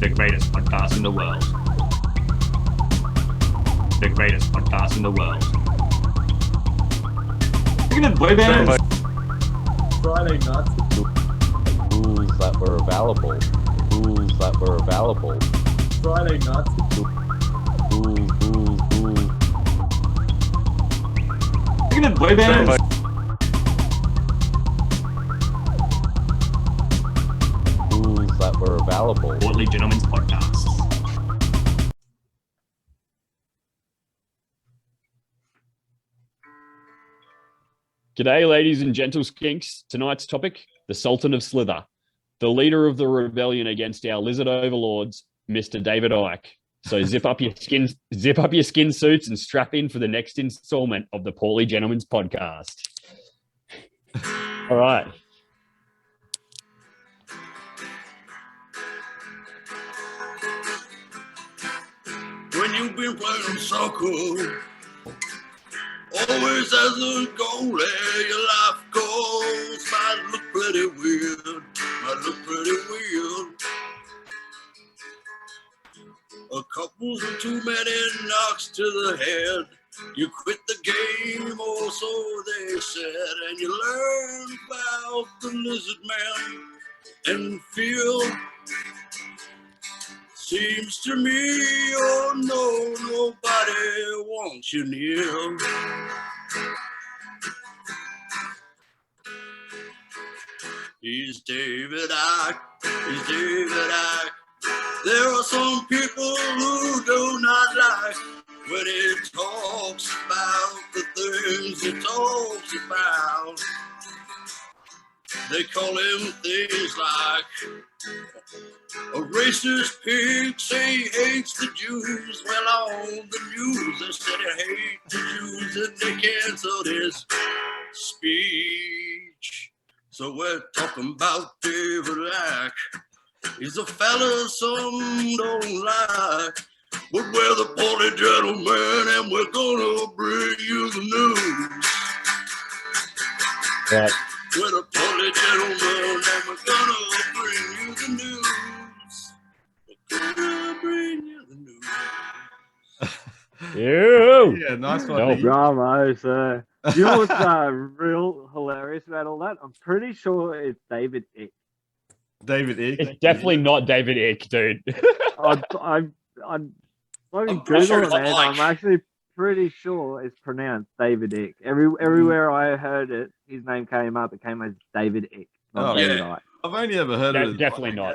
The greatest podcast in the world. The greatest podcast in the world. Look at the boy bands. Friday nights. Rules that were available. Rules that were available. Friday nights. Rules. Look at the boy bands. Rules that were available. Portly Gentlemen's Podcast. G'day, ladies and gentle skinks. Tonight's topic, the Sultan of Slither, the leader of the rebellion against our lizard overlords, Mr. David Icke. So zip up your skin suits and strap in for the next installment of the Portly Gentlemen's Podcast. All right. When you've been playing soccer, always as a goalie, your life goes might look pretty weird, A couple's and too many knocks to the head. You quit the game, or so they said, and you learn about the lizard man and feel. Seems to me, oh no, nobody wants you near. He's David Icke, There are some people who do not like when he talks about the things he talks about. They call him things like a racist pig, say he hates the Jews. Well, on the news they said he hates the Jews and they canceled his speech. So we're talking about David Icke. He's a fella some don't like, but we're the Portly Gentlemen and we're gonna bring you the news. Right. We're the Portly Gentlemen and we're gonna bring you the news. We're gonna bring you the news. Ew. Yeah, nice one. No. Bravo, sir. You know what's real hilarious about all that? I'm pretty sure it's David Icke. David Icke. It's definitely not David Icke, dude. I'm pretty sure Googling it's it, and Ike. I'm actually pretty sure it's pronounced David Icke. Everywhere I heard it, his name came up. It came as David Icke, not Oh, David yeah. Icke. I've only ever heard of it. Definitely not.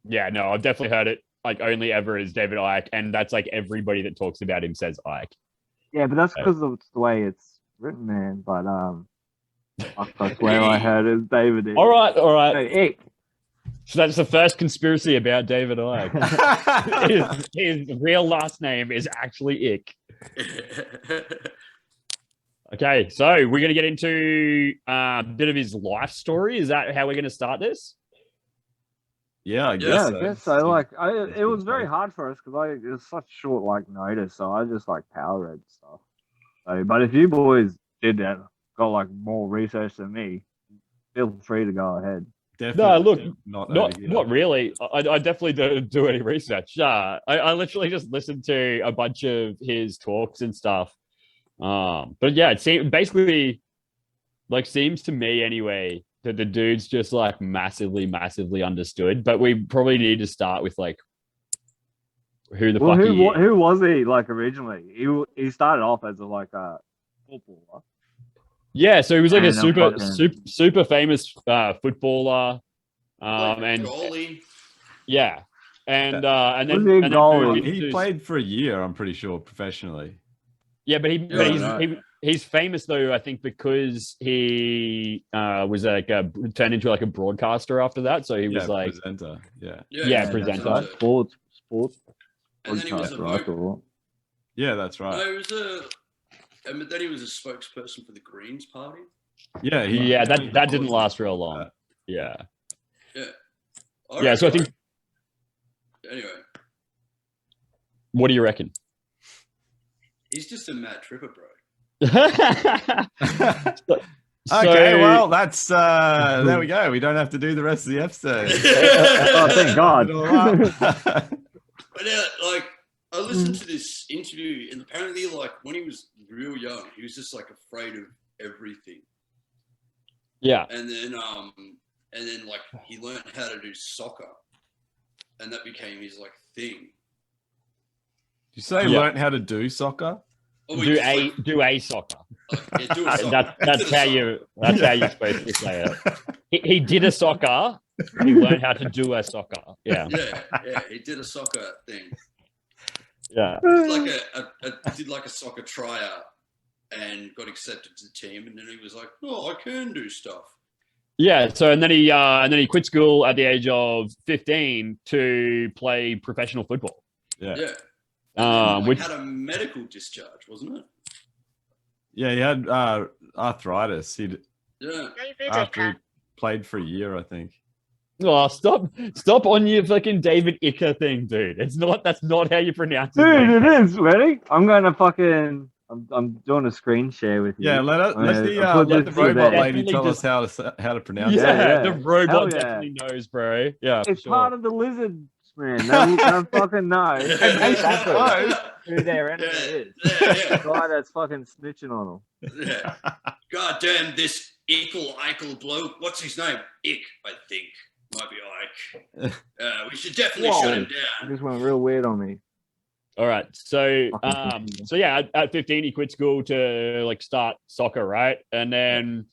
Yeah, no, I've definitely heard it like only ever as David Icke, and that's like everybody that talks about him says Icke. Yeah, but that's because of the way it's written, man. But I swear I heard it as David Icke. All right. Hey, Icke. So that's the first conspiracy about David Icke. his real last name is actually Icke. Okay, so we're going to get into a bit of his life story. Is that how we're going to start this? Yeah, I guess Yeah, so. I guess so. Like, it was very hard for us because it was such short notice, so I just power read stuff. So, but if you boys did that, got more research than me, feel free to go ahead. Definitely No, look, not not really. I definitely don't do any research. I literally just listened to a bunch of his talks and stuff. But yeah, it seems to me anyway that the dude's just massively understood. But we probably need to start with who the fuck he is. Who was he originally? He started off as a footballer. Yeah, so he was a And super famous footballer. Like And goalie. yeah, and Was he a then moved goalie? into- He played for a year, I'm pretty sure, professionally. Yeah, but Yeah, he's famous though, I think, because he was turned into a broadcaster after that. So he was presenter. Yeah. Yeah, presenter. Sports. And then he was a podcaster, I thought. Yeah, that's right. No, he was and then he was a spokesperson for the Greens Party. Yeah, Yeah, that didn't last real long. Yeah. Yeah. Yeah, so I think. Anyway, What do you reckon? he's just a mad tripper, bro. Okay, well, that's there we go. We don't have to do the rest of the episode. Oh, thank God. It all up. But like, I listened to this interview, and apparently, like, when he was real young, he was just like afraid of everything. Yeah. And then like he learned how to do soccer, and that became his like thing. You say learn how to do soccer? Oh, Do a soccer. Like, yeah, do a soccer. That's how you're supposed to say it. He did a soccer. He learned how to do a soccer. Yeah. Yeah, he did a soccer thing. Yeah. Did like a soccer tryout and got accepted to the team, and then he was like, "Oh, I can do stuff." Yeah. So and then he quit school at the age of 15 to play professional football. Yeah. Which had a medical discharge, wasn't it? Yeah, he had arthritis. Yeah. After he played for a year, I think. oh stop on your fucking David Icke thing, dude. That's not how you pronounce it. Dude, it is. Ready? I'm going to fucking. I'm doing a screen share with you. Yeah, let the robot lady tell us how to pronounce it. Yeah. The robot Hell yeah. definitely knows, bro. Yeah, It's for part sure. of the lizard, man. They fucking know. Who their enemy is. Yeah. The guy that's fucking snitching on them. Yeah. God damn this Icke bloke. What's his name? Ick, I think. Might be Ike. We should definitely shut him It down. just went real weird on me. All right. So yeah, at 15 he quit school to like start soccer, right? And then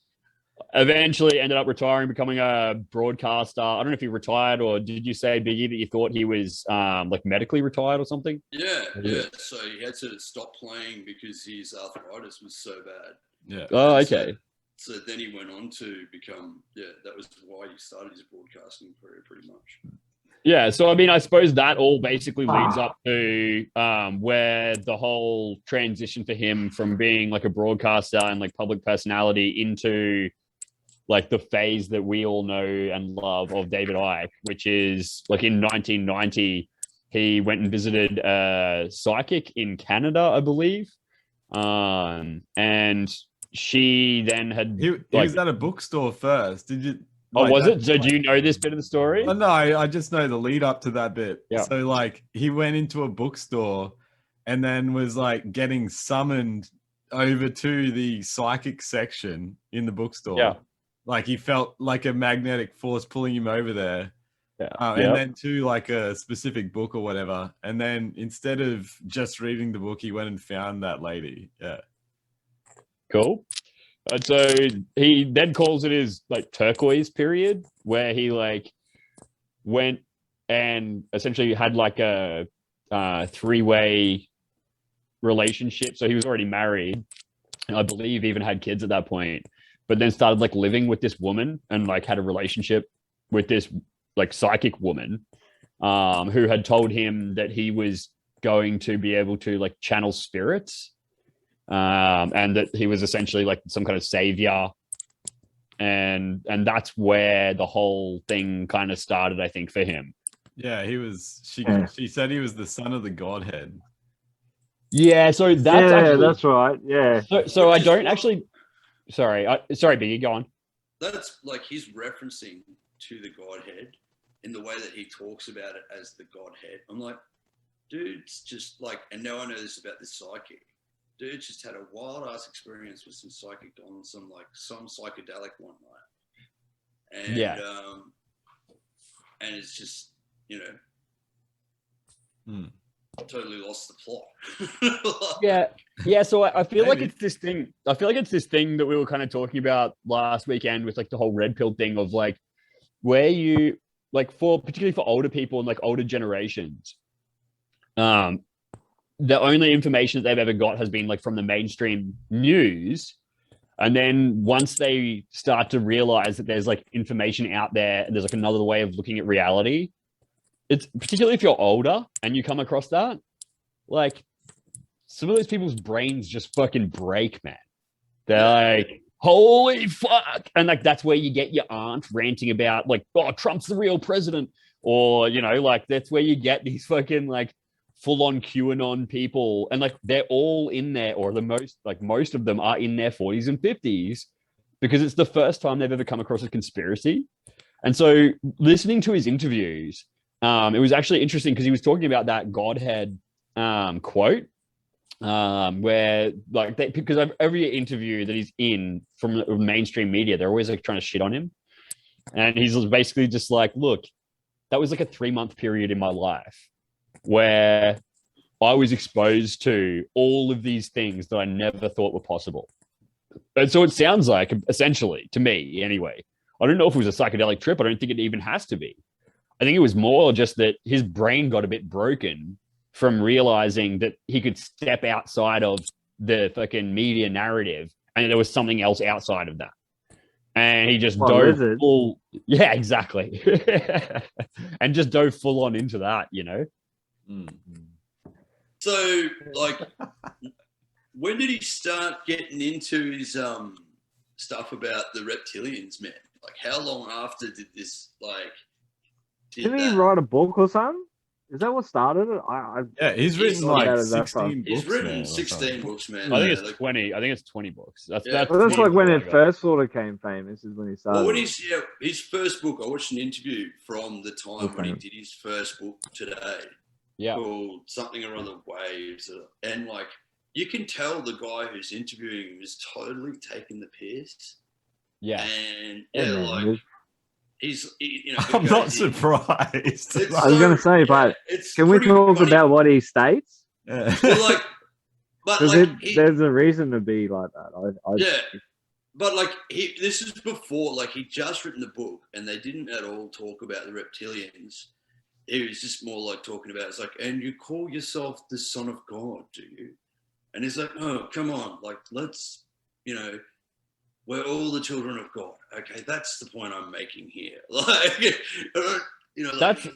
eventually ended up retiring, becoming a broadcaster. I don't know if he retired, or did you say, Biggie, that you thought he was like medically retired or something? Yeah. So he had to stop playing because his arthritis was so bad. Yeah. Oh, okay. So then he went on to become, that was why he started his broadcasting career pretty much. Yeah, so I mean, I suppose that all basically leads up to where the whole transition for him from being like a broadcaster and like public personality into like the phase that we all know and love of David Icke, which is like in 1990, he went and visited a psychic in Canada, I believe. And she then had... He was at a bookstore first. Did you... Oh, was it? So do you know this bit of the story? Oh, no, I just know the lead up to that bit. Yeah. So like he went into a bookstore and then was like getting summoned over to the psychic section in the bookstore. Yeah. Like he felt like a magnetic force pulling him over there. Yeah. And then to like a specific book or whatever. And then instead of just reading the book, he went and found that lady. Yeah. Cool. And so he then calls it his like turquoise period, where he like went and essentially had like a three-way relationship. So he was already married, and I believe even had kids at that point, but then started like living with this woman and like had a relationship with this like psychic woman who had told him that he was going to be able to like channel spirits. And that he was essentially like some kind of savior, and that's where the whole thing kind of started, I think, for him. Yeah, he was. She said he was the son of the Godhead. Yeah, so that's actually, that's right. Yeah. So I don't actually. Sorry, Biggie, go on. That's like he's referencing to the Godhead in the way that he talks about it as the Godhead. I'm like, dude, it's just like, and now I know this about this psychic. Dude just had a wild ass experience with some psychic on some psychedelic one night, and and it's just totally lost the plot. yeah. So I feel like it's this thing. I feel like it's this thing that we were kind of talking about last weekend with like the whole red pill thing of like where you like particularly for older people and like older generations. The only information that they've ever got has been like from the mainstream news. And then once they start to realize that there's like information out there, and there's like another way of looking at reality, it's particularly if you're older and you come across that, like some of those people's brains just fucking break, man. They're like, holy fuck. And like, that's where you get your aunt ranting about like, oh, Trump's the real president. Or, like that's where you get these fucking like, full-on QAnon people, and like they're all in there, or most of them are in their 40s and 50s, because it's the first time they've ever come across a conspiracy. And so listening to his interviews, it was actually interesting because he was talking about that Godhead quote, where like because every interview that he's in from the mainstream media, they're always like trying to shit on him. And he's basically just like, look, that was like a 3-month period in my life where I was exposed to all of these things that I never thought were possible. And so it sounds like, essentially, to me anyway, I don't know if it was a psychedelic trip. I don't think it even has to be. I think it was more just that his brain got a bit broken from realizing that he could step outside of the fucking media narrative and there was something else outside of that. And he just dove full, yeah, exactly. And just dove full on into that, you know? So, like, when did he start getting into his stuff about the reptilians, man? Like, how long after did this, like... Didn't he write a book or something? Is that what started it? Yeah, he's written like 16 books. He's written man, 16 books, man. I think it's 20. I think it's 20 books. That's like when it first sort of came famous is when he started. Well, when his first book, I watched an interview from the time when he did his first book today. Yeah. Called something around the waves. And like, you can tell the guy who's interviewing him is totally taking the piss. Yeah. And he's, I'm not surprised. I was going to say, but can we talk about what he states? Yeah. Well, there's a reason to be like that. But like this is before, like he just written the book, and they didn't at all talk about the reptilians. He was just more like talking about it's like, and you call yourself the son of God, do you? And he's like, oh, come on, like let's, we're all the children of God. Okay, that's the point I'm making here. Like, that's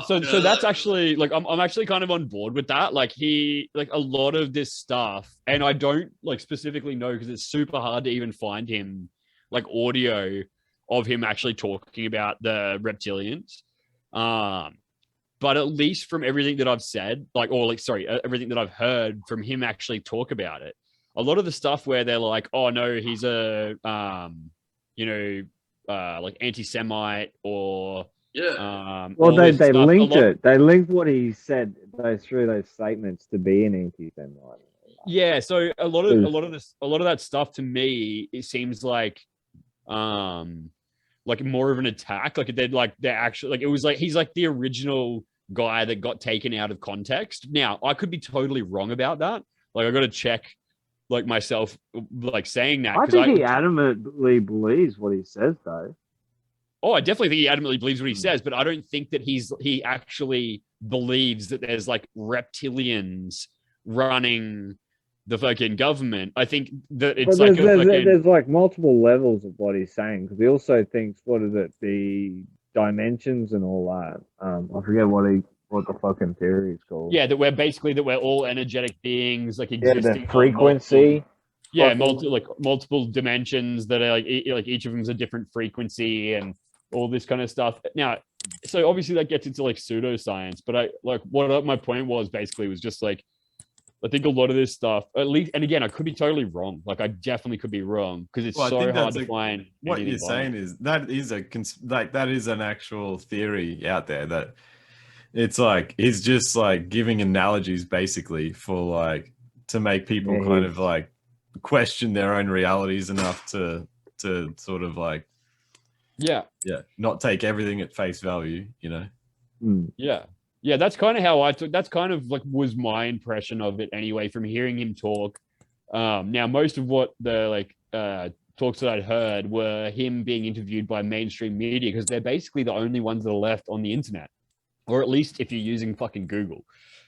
so that's actually like I'm actually kind of on board with that. Like a lot of this stuff, and I don't like specifically know because it's super hard to even find him like audio of him actually talking about the reptilians. But at least from everything that I've said, everything that I've heard from him actually talk about it. A lot of the stuff where they're like, oh no, he's a, like anti-Semite or, well, they linked it. They linked what he said through those statements to be an anti-Semite. Yeah. So a lot of that stuff to me, it seems like more of an attack. They're actually like, it was like, he's like the original guy that got taken out of context. Now I could be totally wrong about that. Like I got to check like myself, like saying that. I think he adamantly believes what he says, though. Oh, I definitely think he adamantly believes what he says, but I don't think that he actually believes that there's like reptilians running the fucking government. I think that it's there's like multiple levels of what he's saying because he also thinks the dimensions and all that. I forget what the fucking theory is called. Yeah, that we're all energetic beings, like existing. The frequency. Multiple dimensions that are like each of them's a different frequency and all this kind of stuff. Now, so obviously that gets into like pseudoscience, but my point was just like, I think a lot of this stuff, at least, and again, I could be totally wrong. Like I definitely could be wrong because it's so hard to find. What you're saying is that is an actual theory out there that it's like he's just like giving analogies basically for like to make people kind of like question their own realities enough to sort of like not take everything at face value, Yeah, that's kind of how I took. That's kind of like was my impression of it anyway from hearing him talk. Now, most of what the talks that I'd heard were him being interviewed by mainstream media because they're basically the only ones that are left on the internet, or at least if you're using fucking Google,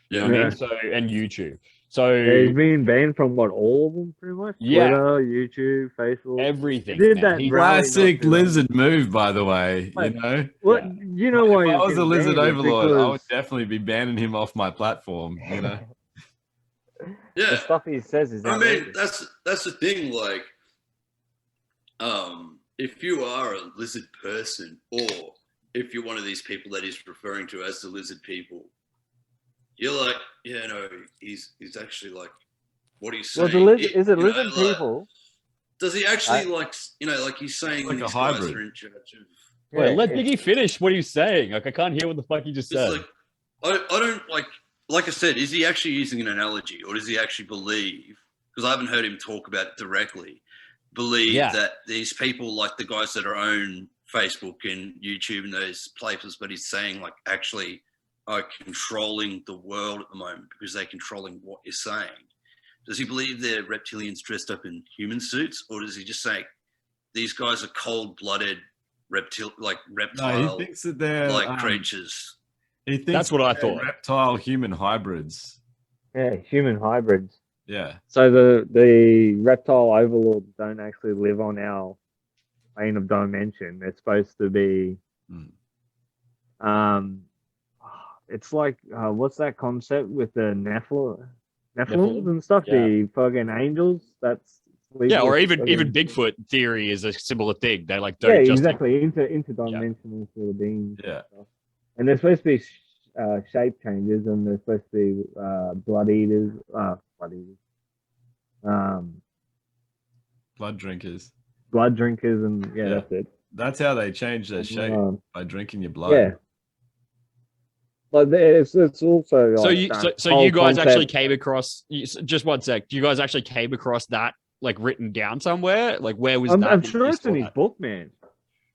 you know what I mean? So and YouTube. So he's been banned from all of them pretty much. Yeah, Twitter, YouTube, Facebook, everything. He did that classic lizard move, by the way. Like, What you know why? If I was a lizard overlord, I would definitely be banning him off my platform. Yeah, the stuff he says is. I mean, that's the thing. Like, if you are a lizard person, or if you're one of these people that he's referring to as the lizard people, you're like, he's actually like what he's saying. Is it lizard people? Does he actually like he's saying Like a these guys hybrid. are in charge of? Wait, let it's- Diggy finish what he's saying. Like I can't hear what the fuck he just It's said. like I don't like I said, is he actually using an analogy, or does he actually believe? Because I haven't heard him talk about it directly. Believe that these people, like the guys that are own Facebook and YouTube and those places, but he's saying like actually are controlling the world at the moment because they're controlling what you're saying. Does he believe they're reptilians dressed up in human suits, or does he just say these guys are cold-blooded reptile No, he thinks that they're creatures? He thinks That's what I they're thought. Reptile human hybrids. Yeah, human hybrids. Yeah. So the reptile overlords don't actually live on our plane of dimension. They're supposed to be, it's like what's that concept with the Nephilims and stuff? Yeah. The fucking angels. That's Yeah, or even fucking- Bigfoot theory is a similar thing. They like yeah, don't just exactly interdimensional sort of beings. Yeah. And they're supposed to be shape changes, and they're supposed to be blood eaters. Blood drinkers. Blood drinkers, and Yeah. that's it. That's how they change their shape, by drinking your blood. Yeah. Like it's also So like you that so whole you guys actually concept- came across just one sec. You guys actually came across that like written down somewhere? Like where was that? I'm sure it's in his book, man.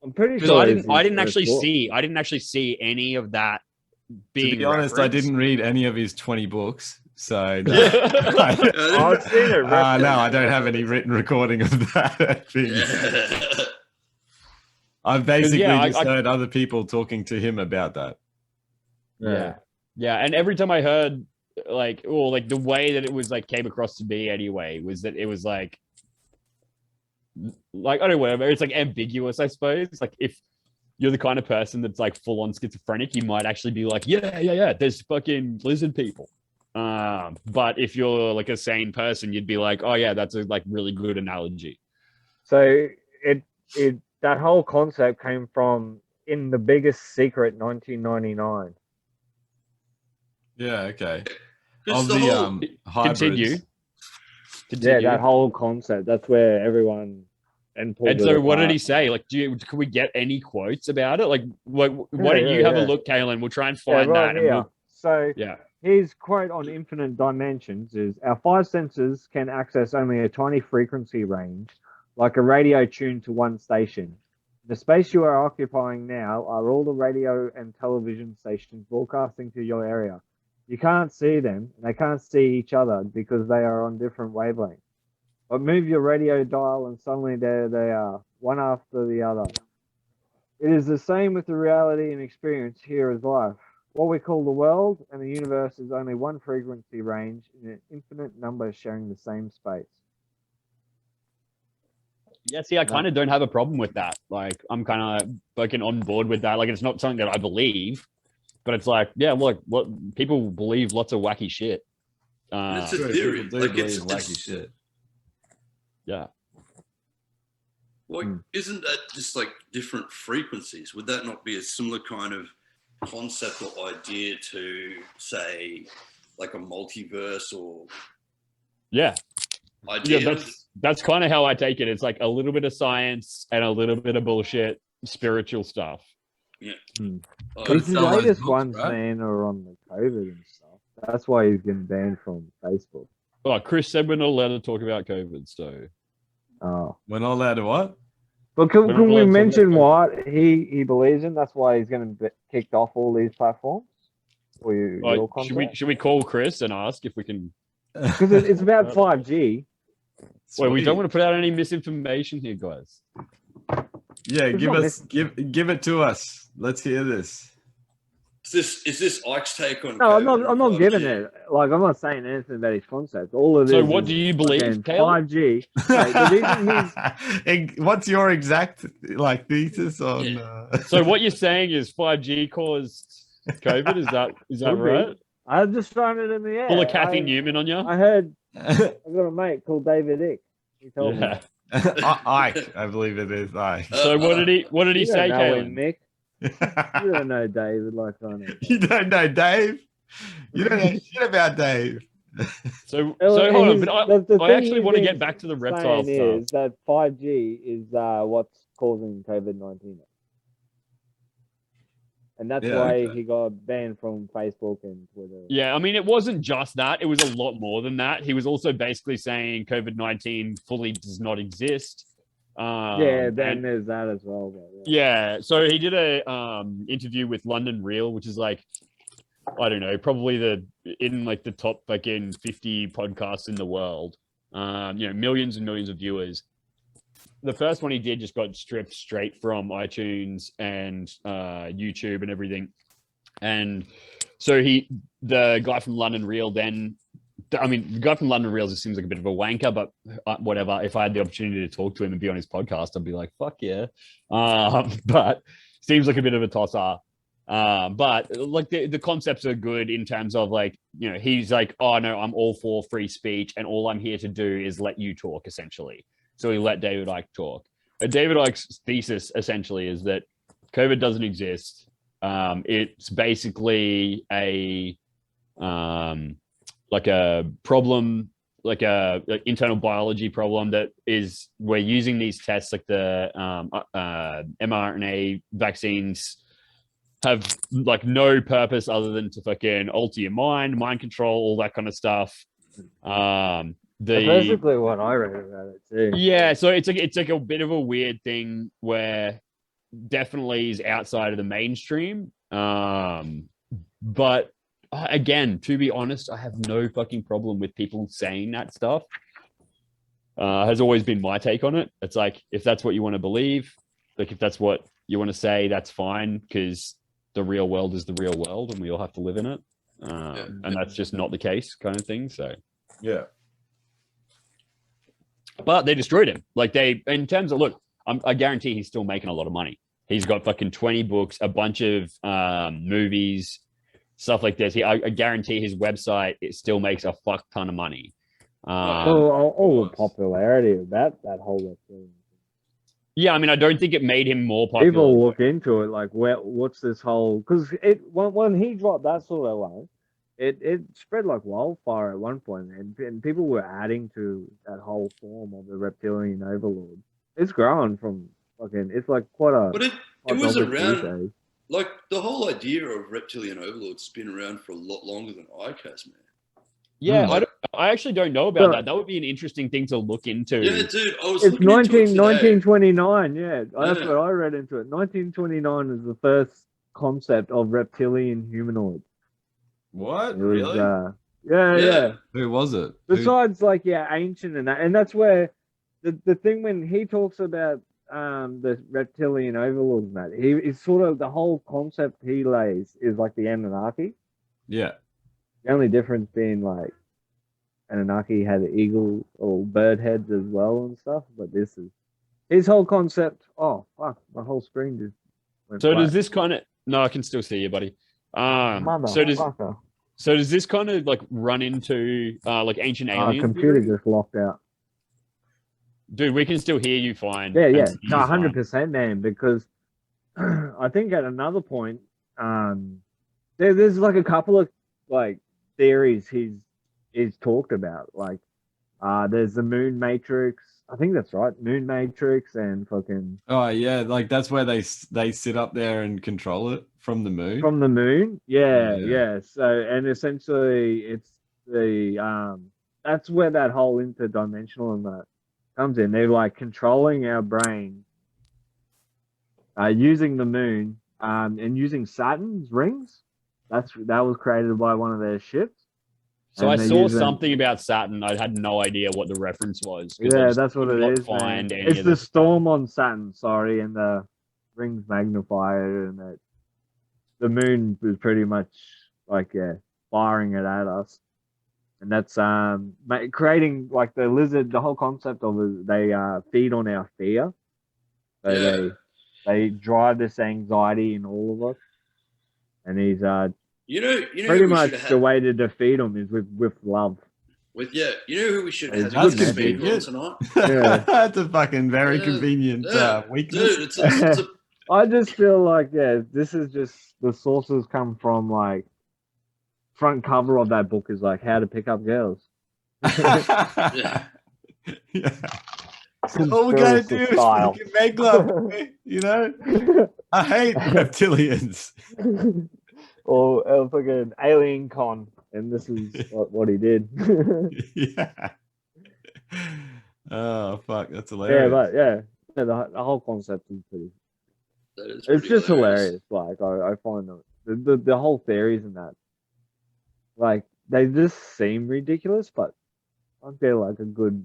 I'm pretty Because sure I didn't it's his book. I didn't actually see any of that being. To be honest, I referenced. didn't read any of his 20 books. So no, I've seen it. no, I don't have any written recording of that. I've basically just heard other people talking to him about that. Yeah. Yeah. And every time I heard like the way that it was like came across to me anyway was that it was like I don't know, whatever. It's like ambiguous, I suppose. Like if you're the kind of person that's like full on schizophrenic, you might actually be like, yeah, there's fucking lizard people. But if you're like a sane person, you'd be like, oh yeah, that's a like really good analogy. So it that whole concept came from In the Biggest Secret, 1999. Yeah, okay. Because Of the the whole- hybrids. Continue. Yeah, that whole concept. That's where everyone And so what did he say? Like, can we get any quotes about it? Like, why don't you have a look, Calan? We'll try and find that. Here. And So yeah. his quote on infinite dimensions is, our five senses can access only a tiny frequency range, like a radio tuned to one station. The space you are occupying now are all the radio and television stations broadcasting to your area. You can't see them, and they can't see each other because they are on different wavelengths. But move your radio dial and suddenly there they are, one after the other. It is the same with the reality and experience here as life. What we call the world and the universe is only one frequency range in an infinite number sharing the same space. Yeah, see, I kind of don't have a problem with that. Like, I'm kind of fucking on board with that. Like, it's not something that I believe, but it's like, yeah, look, what people believe lots of wacky shit. It's a True, theory. people do Like it's believe wacky shit. Yeah. Like, isn't that just like different frequencies? Would that not be a similar kind of concept or idea to, say, like a multiverse or Yeah. idea? Yeah, that's kind of how I take it. It's like a little bit of science and a little bit of bullshit, spiritual stuff. Oh, These sell those latest books, ones, right? man, are on the COVID and stuff. That's why he's getting banned from Facebook. Oh, Chris said we're not allowed to talk about COVID, so Oh. We're not allowed to what? But can We're not we allowed to mention talk what he believes in? That's why he's going to be kicked off all these platforms? Or your should we call Chris and ask if we can? Because it's about 5G. Wait, we don't Sweet. want to put out any misinformation here, guys. Yeah, It's give not us give it to us. Let's hear this. is this Ike's take on? No, I'm COVID not and giving 5G? it. Like, I'm not saying anything about his concept. All of this. So what is do you believe, fucking Caleb? 5G. Mate, the reason he's What's your exact like thesis on? So what you're saying is 5G caused COVID? Is that Could be. right? I'm just throwing it in the air. Full of Kathy Newman on you? I heard I've got a mate called David Icke. He told Yeah. Ike, I believe it is Ike. So what did he me. You say, don't know him, Caleb? Mick. You don't know David like I know. You don't know Dave. You don't know shit about Dave. So hold on, but I thing actually he's want to been get back to the reptile saying stuff. is that 5G is what's causing COVID-19. And that's Yeah, why okay. he got banned from Facebook and Twitter. Yeah, I mean, it wasn't just that. It was a lot more than that. He was also basically saying COVID-19 fully does not exist. Yeah, then and- there's that as well. But yeah. So he did a interview with London Real, which is like, I don't know, probably in like the top fucking 50 podcasts in the world. Millions and millions of viewers. The first one he did just got stripped straight from iTunes and YouTube and everything. And so the guy from London Real the guy from London Real just seems like a bit of a wanker, but whatever. If I had the opportunity to talk to him and be on his podcast, I'd be like, fuck yeah. But seems like a bit of a tosser. But like the concepts are good in terms of like, he's like, oh no, I'm all for free speech and all I'm here to do is let you talk, essentially. So he let David Icke talk. But David Icke's thesis essentially is that COVID doesn't exist. It's basically a problem, like a internal biology problem that is we're using these tests like the mRNA vaccines have like no purpose other than to fucking alter your mind control, all that kind of stuff. that's basically what I read about it too. Yeah, so it's like a bit of a weird thing where definitely is outside of the mainstream. But again, to be honest, I have no fucking problem with people saying that stuff. Has always been my take on it. It's like, if that's what you want to believe, like if that's what you want to say, that's fine, because the real world is the real world and we all have to live in it. And that's just not the case, kind of thing. So Yeah. but they destroyed him. Like in terms of, look, I guarantee he's still making a lot of money. He's got fucking 20 books, a bunch of movies, stuff like this. I guarantee his website, it still makes a fuck ton of money. All the popularity of that whole thing. Yeah, I mean, I don't think it made him more popular. People look into it like, what's this whole? Because when he dropped that sort of line, it spread like wildfire at one point, and people were adding to that whole form of the reptilian overlord. It's grown from fucking. It's like quite a. But it was around. Like the whole idea of reptilian overlords has been around for a lot longer than Icke has, man. Yeah, I actually don't know about that. That would be an interesting thing to look into. Yeah, dude, I was It's looking into it today. 1929. Yeah, that's what I read into it. 1929 is the first concept of reptilian humanoid. What? It was, Really? Yeah. Who was it? Besides, ancient and that's where the thing when he talks about the reptilian overlords, Matt, is sort of the whole concept he lays is like the Anunnaki. Yeah. The only difference being like Anunnaki had eagle or bird heads as well and stuff, but this is his whole concept. Oh fuck, my whole screen just went So flat. does this kind of? No, I can still see you, buddy. Motherfucker. So does this kind of like run into like ancient aliens? Computer just locked out. Dude, we can still hear you fine. Yeah, And see you fine. 100%, man. Because I think at another point, there's like a couple of like theories he's talked about. Like, there's the moon matrix. I think that's right, moon matrix and fucking. Oh yeah, like that's where they sit up there and control it from the moon. From the moon, yeah. Yeah. So and essentially, it's the that's where that whole interdimensional and that comes in. They're like controlling our brain, using the moon, and using Saturn's rings. That was created by one of their ships. So I saw something about Saturn. I had no idea what the reference was. Yeah, that's what it is. Man. It's the storm on Saturn, sorry, and the rings magnify it, and that the moon was pretty much like firing it at us, and that's creating like the lizard. The whole concept of it, they feed on our fear, so they drive this anxiety in all of us, and these You know, pretty much the way to defeat them is with love. You know who we should have That's had speed on convenient. tonight? Yeah. That's a fucking very convenient weakness. Dude, it's I just feel like this is just the sources come from like front cover of that book is like how to pick up girls. Yeah. Yeah. All we gotta do is Style. fucking make love, you know? I hate reptilians. or fucking Alien Con, and this is what he did. Yeah. Oh fuck, that's yeah, hilarious. but yeah, the whole concept is pretty. That is It's pretty just hilarious. Like I find the whole theories and that, like they just seem ridiculous, but I feel like a good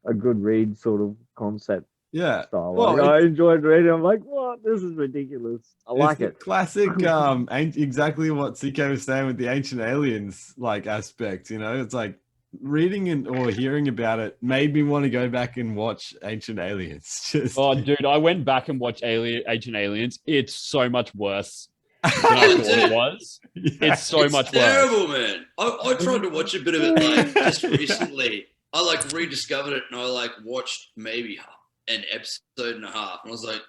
a good read sort of concept Yeah. style. Well, Like, I enjoyed reading. I'm like, what? This is ridiculous. I like it's it. the classic, exactly what CK was saying with the ancient aliens like aspect. You know, it's like reading or hearing about it made me want to go back and watch Ancient Aliens. Just Oh, dude, I went back and watched Ancient Aliens. It's so much worse than I thought it was. yeah. It's so much worse. terrible, man. I tried to watch a bit of it like just recently. I like rediscovered it and I like watched maybe an episode and a half, and I was like,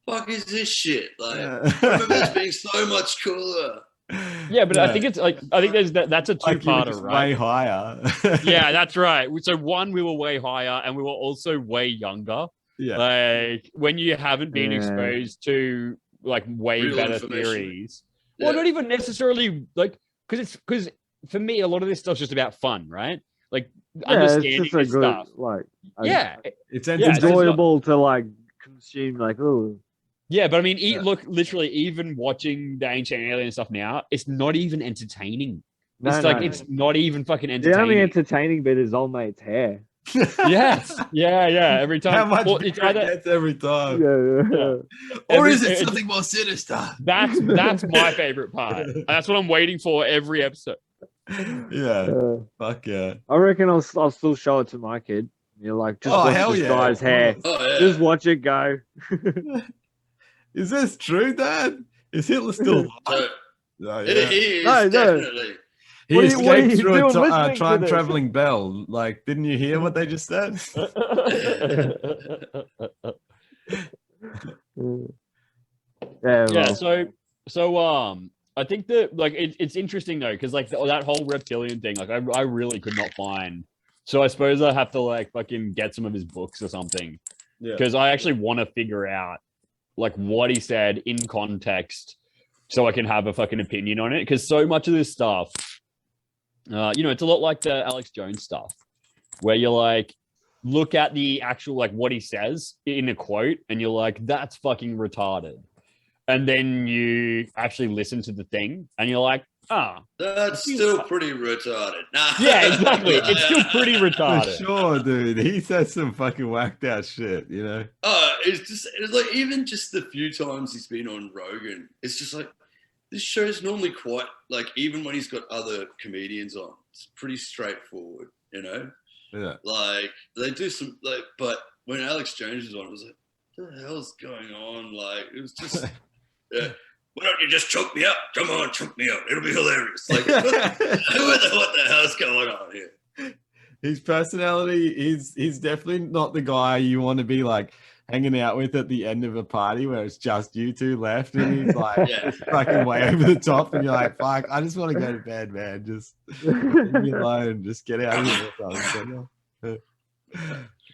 "The fuck is this shit?" Like, I remember this being so much cooler. Yeah, but I think it's like that's a Like you were two-parter, just right? way higher. Yeah, that's right. So one, we were way higher, and we were also way younger. Yeah. Like when you haven't been Yeah. exposed to like way Real better information. theories. Yeah. Well, not even necessarily like because for me a lot of this stuff's just about fun, right? Like Yeah, understanding it's just a this good stuff. like. Yeah, It's Yeah, it's enjoyable to like consume. Like, oh, yeah, but I mean, Yeah. look, literally, even watching the ancient alien stuff now, it's not even entertaining. no, It's like no. it's not even fucking The entertaining. only entertaining bit is old mate's hair. Yes, yeah, every time. How much Well, bigger it's it either gets every time. Yeah. Or every- is it it's- something more sinister? That's my favorite part. That's what I'm waiting for every episode. Yeah. Uh, Fuck yeah. I reckon I'll still show it to my kid. You're like, just Oh, watch hell this yeah. guy's hair. Oh yeah. Just watch it go. Is this true, Dad? Is Hitler still alive? So, Oh, he yeah. is No, no. definitely. He What are you escaped through doing a listening to time this? traveling bell. Like, didn't you hear what they just said? Yeah, Yeah, well, so I think that like it's interesting though, because like that whole reptilian thing, like I really could not find. So I suppose I have to like fucking get some of his books or something, Yeah. because I actually want to figure out like what he said in context, so I can have a fucking opinion on it. Because so much of this stuff, it's a lot like the Alex Jones stuff, where you're like, look at the actual like what he says in a quote, and you're like, that's fucking retarded. And then you actually listen to the thing, and you're like, That's still pretty retarded. Nah. yeah, exactly. It's still pretty For retarded. sure, dude. He says some fucking whacked out shit, you know? It's like even just the few times he's been on Rogan, it's just like this show's normally quite like even when he's got other comedians on, it's pretty straightforward, you know? Yeah. Like they do some like, but when Alex Jones was on, it was like, what the hell's going on? Like it was just, yeah. Why don't you just choke me up? Come on, choke me up. It'll be hilarious. Like what the hell's going on here? His personality he's definitely not the guy you want to be like hanging out with at the end of a party where it's just you two left and he's like Yeah. fucking way over the top and you're like, fuck, I just want to go to bed, man. Just leave me alone. Just get out of here. or something.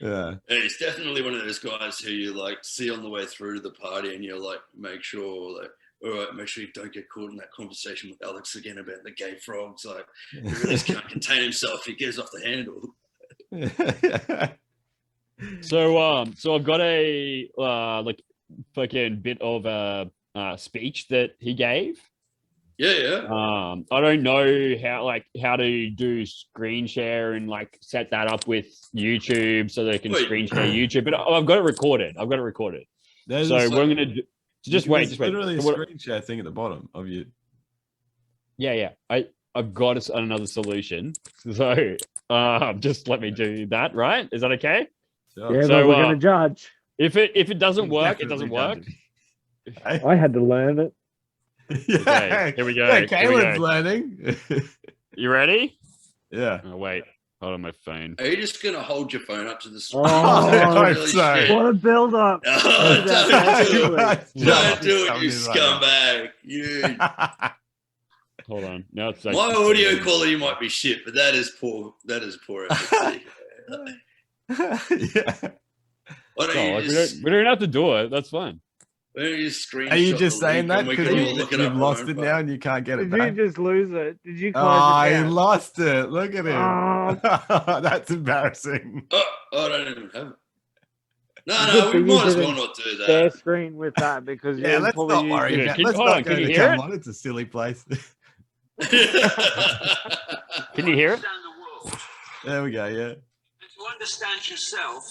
Yeah. And he's definitely one of those guys who you like see on the way through to the party and you're like, make sure like, all right, make sure you don't get caught in that conversation with Alex again about the gay frogs. Like he really can't contain himself. He gets off the handle. So I've got a like fucking bit of a speech that he gave. Yeah. I don't know how to do screen share and like set that up with YouTube so they can Wait. screen share YouTube, but I've got it recorded. There's So a- we're gonna do, just wait. literally a What- screen share thing at the bottom of you. Yeah. I've got another solution. So just let me do that. Right? Is that okay? Sure. yeah, So, but we're gonna judge. If it doesn't work, it Definitely doesn't work. judging. I had to learn it. Okay, here we go. Yeah, Here we Calan's go. learning. You ready? Yeah. Oh wait. Hold on my phone. Are you just gonna hold your phone up to the screen? Oh, I hope Holy so. shit. What a build up! Oh, don't do it, you Something like scumbag. You. that. Hold on. No, it's My actually- audio quality might be shit, but that is poor. That is poor efficacy. Yeah. Why don't No, you like, just, we don't have to do it. That's fine. why don't you just screenshot Are you just the saying link that and we because can all look it up you've on lost our it phone? now and you can't get it Did back? you just lose it? Did you close Oh, it he down? lost it. Look at him. Oh. That's embarrassing. Oh, I don't even have it. Good No, we thing you might as well didn't not do Share that. screen with that because Yeah, you'll let's probably not use worry it. Yeah, about can- Let's hold not on, go can you to hear it? Calan. It's a silly place. Can you hear it? Understand the world There we go, yeah. and to understand yourself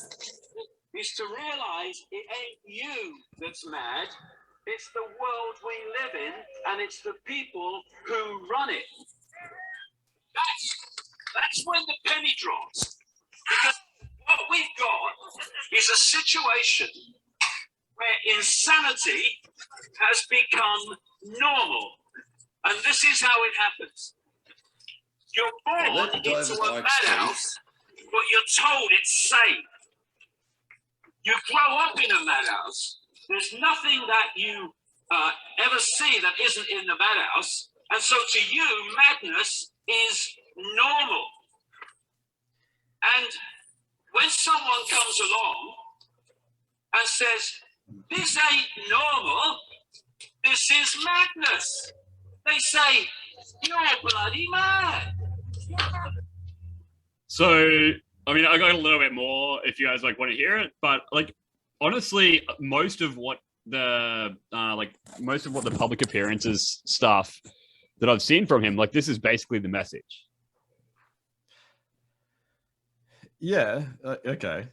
is to realize it ain't you that's mad. It's the world we live in, and it's the people who run it. That's when the penny drops. Because what we've got is a situation where insanity has become normal. And this is how it happens. You're born Let into David a Icke madhouse, but you're told it's safe. You grow up in a madhouse. There's nothing that you ever see that isn't in the madhouse. And so to you, madness is normal. And when someone comes along and says, this ain't normal, this is madness, they say, you're bloody mad. So, I mean, I got a little bit more if you guys like want to hear it, but like honestly, most of what the public appearances stuff that I've seen from him, like this is basically the message. Yeah, okay.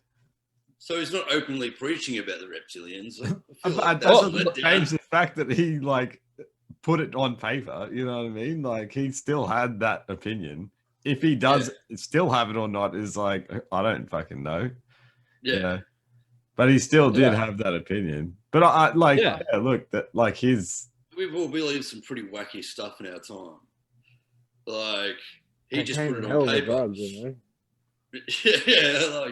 So he's not openly preaching about the reptilians. I feel But like that that's a doesn't letdown. change the fact that he like put it on paper. You know what I mean? Like he still had that opinion. If he does still have it or not is like I don't fucking know. Yeah. You know? But he still did Yeah. have that opinion. But I like Yeah. yeah, look that like his We've all believed some pretty wacky stuff in our time. Like he just Cocaine put it and hell on of a paper. drug, you know? Yeah,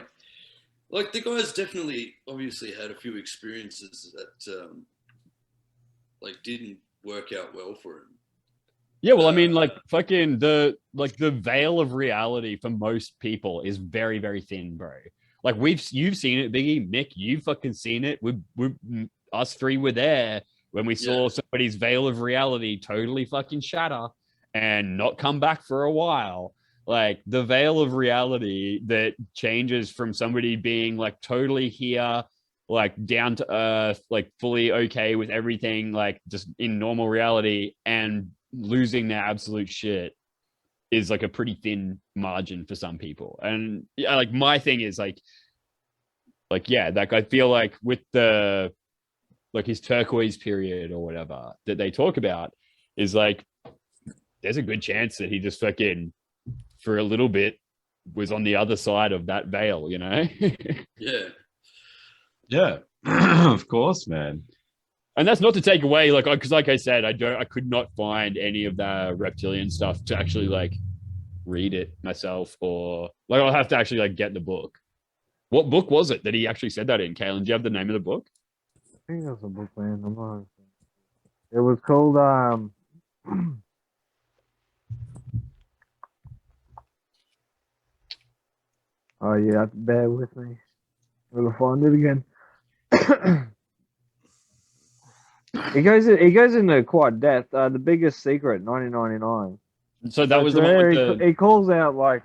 like the guy's definitely obviously had a few experiences that like didn't work out well for him. Yeah, well, I mean, like fucking the veil of reality for most people is very, very thin, bro. Like you've seen it, Biggie, Mick, you've fucking seen it. We us three were there when we saw somebody's veil of reality totally fucking shatter and not come back for a while. Like the veil of reality that changes from somebody being like totally here, like down to earth, like fully okay with everything, like just in normal reality, and losing their absolute shit is like a pretty thin margin for some people. And yeah, like my thing is like yeah, like I feel like with the like his turquoise period or whatever that they talk about is like there's a good chance that he just fucking for a little bit was on the other side of that veil, you know? Yeah. yeah, of course, man. And that's not to take away, like, because like I said, I could not find any of the reptilian stuff to actually like read it myself, or like I'll have to actually like get the book. What book was it that he actually said that in, Calan? Do you have the name of the book? I think that's a book, man. I'm not. It was called Oh yeah, bear with me. We'll find it again. He goes into quite depth. The biggest secret, 1999. So that was the one with the he calls out like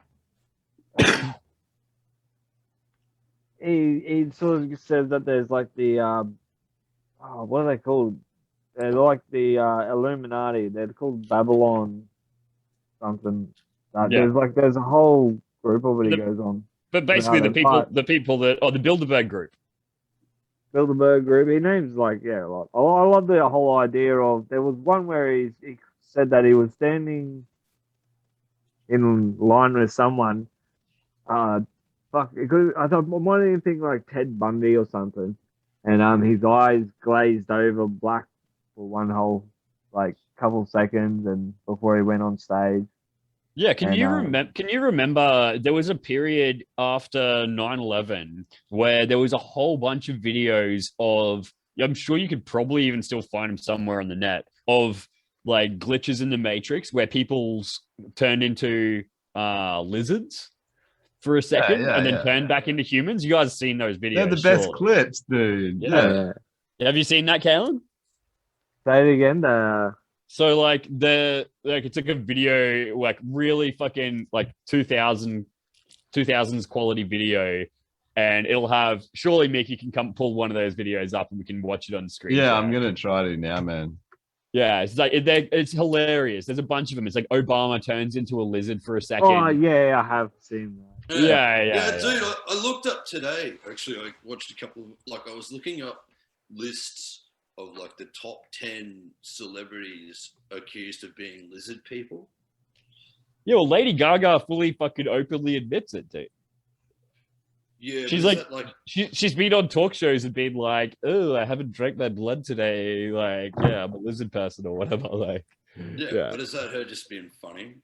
he sort of says that there's like the what are they called? They're like the Illuminati. They're called Babylon something. Yeah. There's a whole group of it he goes on. but basically the people that the Bilderberg group. Bilderberg group. He names like I love the whole idea of. There was one where he said that he was standing in line with someone. I thought might even think like Ted Bundy or something, and his eyes glazed over black for one whole like couple seconds, and before he went on stage. Yeah, can And, you remember? Can you remember there was a period after 9/11 where there was a whole bunch of videos of. I'm sure you could probably even still find them somewhere on the net of like glitches in the Matrix where people's turned into lizards for a second yeah, and then yeah. turned back into humans. You guys seen those videos? They're the best surely. clips, dude. Yeah. Yeah. Have you seen that, Calan? say it again. So like it's like a video like really fucking like 2000s quality video, and it'll have surely Mick, you can come pull one of those videos up and we can watch it on the screen. Yeah, I'm gonna try to now, man. Yeah, it's like it's hilarious. There's a bunch of them. It's like Obama turns into a lizard for a second. Oh yeah, I have seen that. Yeah, dude. I looked up today. Actually, I watched a couple. I was looking up lists of like the top 10 celebrities accused of being lizard people. Yeah, well, Lady Gaga fully fucking openly admits it, dude. Yeah, She's like she's been on talk shows and been like, "Oh, I haven't drank my blood today. Like, yeah, I'm a lizard person or whatever." Like, yeah. But is that her just being funny?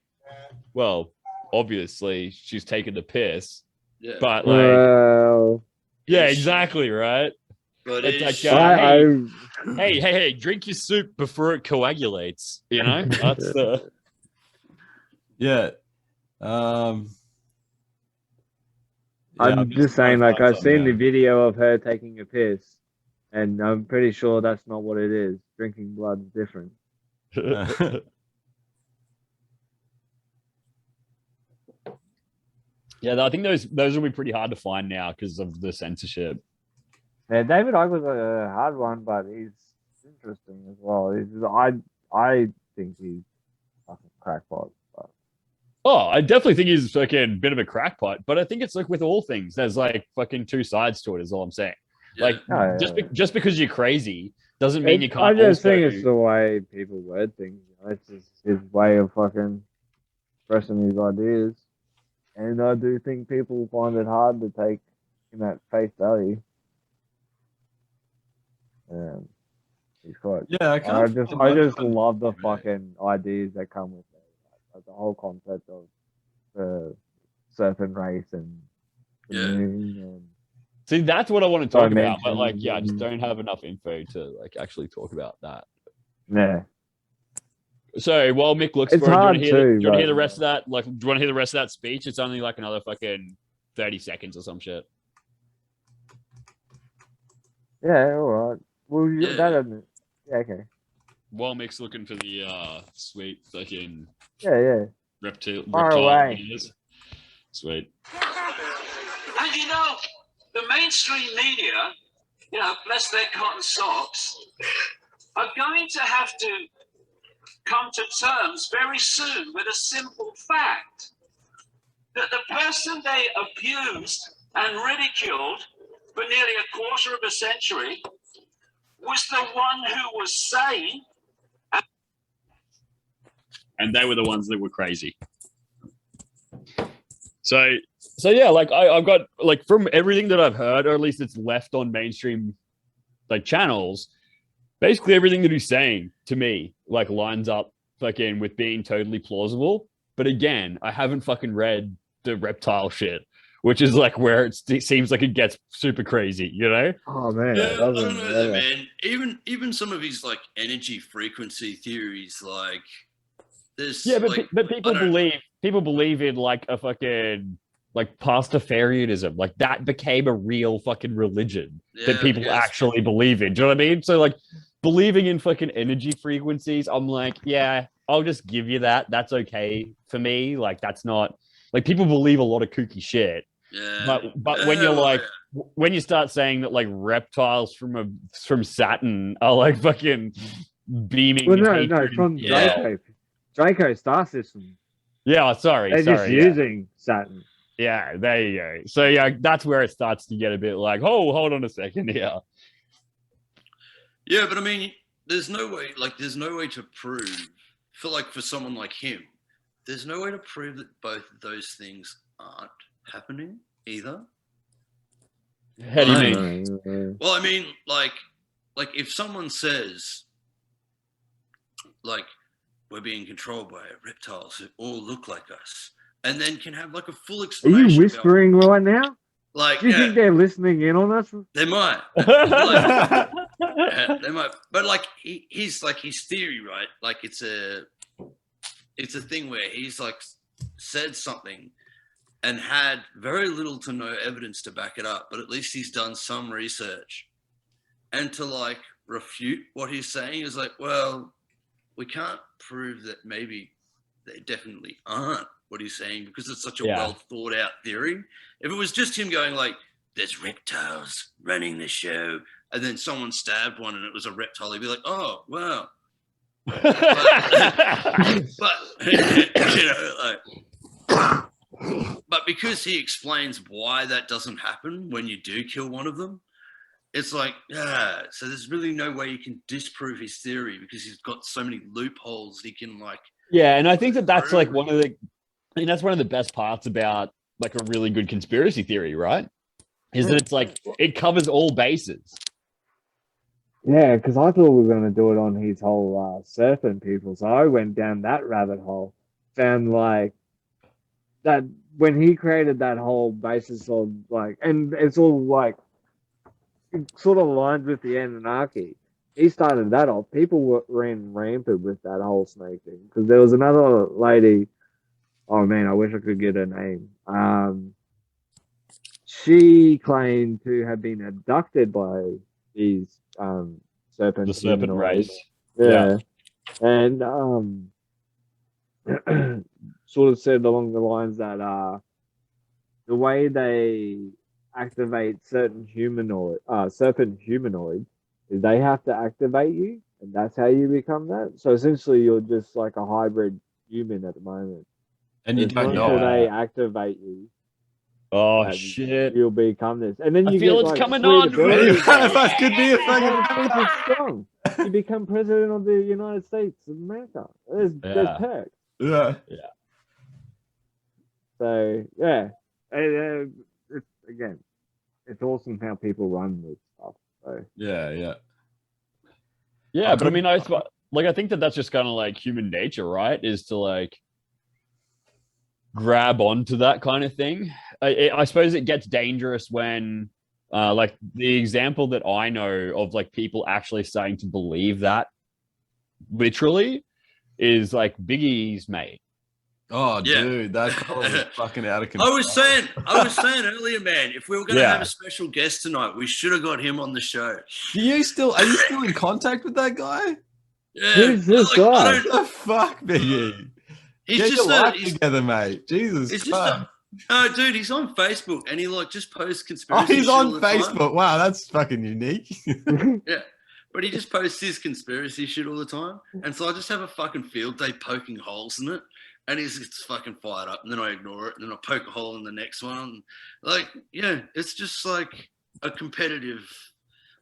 Well, obviously she's taking the piss. Yeah, but like, yeah, exactly, right. But it's like, hey, drink your soup before it coagulates. You know, that's the. Yeah. I'm just saying, like, I've seen the video of her taking a piss, and I'm pretty sure that's not what it is. Drinking blood is different. Yeah, I think those will be pretty hard to find now because of the censorship. Yeah, David Icke was a hard one, but he's interesting as well. I think he's fucking crackpot. But... Oh, I definitely think he's fucking a bit of a crackpot, but I think it's like with all things, there's like fucking two sides to it. Is all I'm saying. Yeah. Like just because you're crazy doesn't mean you can't. I just think it's the way people word things. You know? It's just his way of fucking expressing his ideas, and I do think people find it hard to take him at face value. He's quite. Yeah, I just love the fucking ideas that come with it, like the whole concept of the serpent race and the moon and. See, that's what I want to talk about, but like, yeah, I just don't have enough info to like actually talk about that. Yeah. So while Mick looks it's for it, hard do you want to hear the rest of that? Like, do you want to hear the rest of that speech? It's only like another fucking 30 seconds or some shit. Yeah, all right. Well, yeah, okay. While Mick's looking for the sweet fucking reptile videos. Sweet. And you know, the mainstream media, you know, bless their cotton socks, are going to have to come to terms very soon with a simple fact that the person they abused and ridiculed for nearly a quarter of a century was the one who was sane. And they were the ones that were crazy. So yeah, like I've got like from everything that I've heard, or at least it's left on mainstream like channels, basically everything that he's saying to me like lines up fucking with being totally plausible. But again, I haven't fucking read the reptile shit, which is like where it seems like it gets super crazy, you know? Oh man, I don't know, man. Even some of his like energy frequency theories, like there's but people believe in like a fucking like Pastafarianism, like that became a real fucking religion that people actually believe in. Do you know what I mean? So like believing in fucking energy frequencies, I'm like, yeah, I'll just give you that. That's okay for me. Like that's not like people believe a lot of kooky shit. Yeah. But when you're like when you start saying that like reptiles from Saturn are like fucking beaming. Well, no, from Draco Star System. Yeah, sorry. They're just using Saturn. Yeah, there you go. So yeah, that's where it starts to get a bit like, oh, hold on a second here. Yeah, but I mean, there's no way to prove for someone like him, there's no way to prove that both of those things aren't happening either. How do you mean? Well, I mean, like if someone says, like, we're being controlled by reptiles who all look like us, and then can have like a full Are explanation. you whispering right now? Like, Do you think they're listening in on us? they might. Like, they might, but like he's like his theory, right? Like it's a thing where he's like said something and had very little to no evidence to back it up, but at least he's done some research, and to like refute what he's saying is like, well, we can't prove that maybe they definitely aren't what he's saying because it's such a well thought out theory. If it was just him going like, there's reptiles running the show, and then someone stabbed one and it was a reptile, he'd be like, oh, wow. but you know, like, but because he explains why that doesn't happen when you do kill one of them, it's like, so there's really no way you can disprove his theory because he's got so many loopholes he can like. Yeah, and I think that's like that's one of the best parts about like a really good conspiracy theory, right? Is that it's like it covers all bases. Yeah, because I thought we were going to do it on his whole surfing people, so I went down that rabbit hole. Found like that when he created that whole basis of like, and it's all like it sort of aligned with the Anunnaki. He started that off. People ran rampant with that whole snake thing because there was another lady. Oh man, I wish I could get her name. She claimed to have been abducted by these serpent. The serpent race. Yeah. And sort of said along the lines that the way they activate certain serpent humanoids is they have to activate you, and that's how you become that. So essentially, you're just like a hybrid human at the moment. And you don't know. Until they activate you. Oh shit! You'll become this, and then I you feel get, it's like, coming three on. abilities. That could be a fucking. Super strong. You become president of the United States of America. There's perks. Yeah. So yeah, it's, again, it's awesome how people run this stuff. So Yeah. But I mean, I think that's just kind of like human nature, right? Is to like grab onto that kind of thing. I suppose it gets dangerous when, like the example that I know of, like people actually starting to believe that literally is like Biggie's mate. Oh, Yeah. dude, that was fucking out of control. I was saying earlier, man, if we were going to have a special guest tonight, we should have got him on the show. Are you still in contact with that guy? Yeah. Who's this guy? What the fuck, Biggie? He's Get just your life together, mate. Jesus It's Christ. just dude, he's on Facebook and he like just posts conspiracy. He's shit on all the time. Facebook. Wow, that's fucking unique. Yeah. But he just posts his conspiracy shit all the time. And so I just have a fucking field day poking holes in it. And he's fucking fired up. And then I ignore it. And then I poke a hole in the next one. Like, yeah, it's just like a competitive,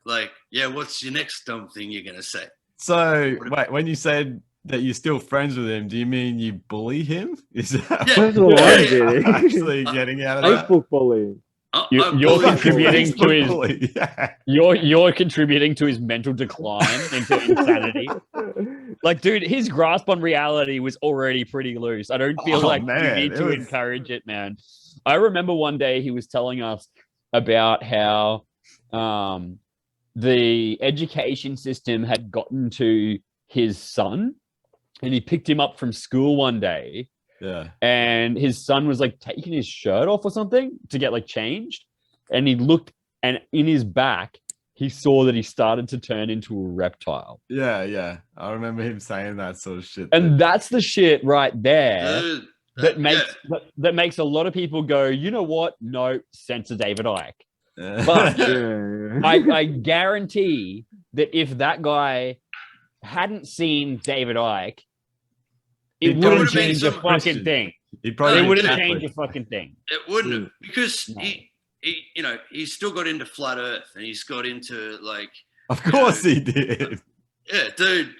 like, yeah, what's your next dumb thing you're going to say? So, wait, when you said that you're still friends with him, do you mean you bully him? Is that That's what I'm getting. actually getting out of that? Facebook bullying. You're contributing to his. Bully, yeah. You're contributing to his mental decline into insanity. Like, dude, his grasp on reality was already pretty loose. I don't feel like you need to encourage it, man. I remember one day he was telling us about how the education system had gotten to his son, and he picked him up from school one day. Yeah. And his son was like taking his shirt off or something to get like changed. And he looked, and in his back, he saw that he started to turn into a reptile. Yeah. I remember him saying that sort of shit. And that's the shit right there Dude, that makes a lot of people go, you know what? No, censor David Icke. But I guarantee that if that guy hadn't seen David Icke, it wouldn't change a fucking thing. It wouldn't change a fucking thing. It wouldn't have, because he's still got into flat Earth, and he's got into like. Of course he did. Yeah, dude,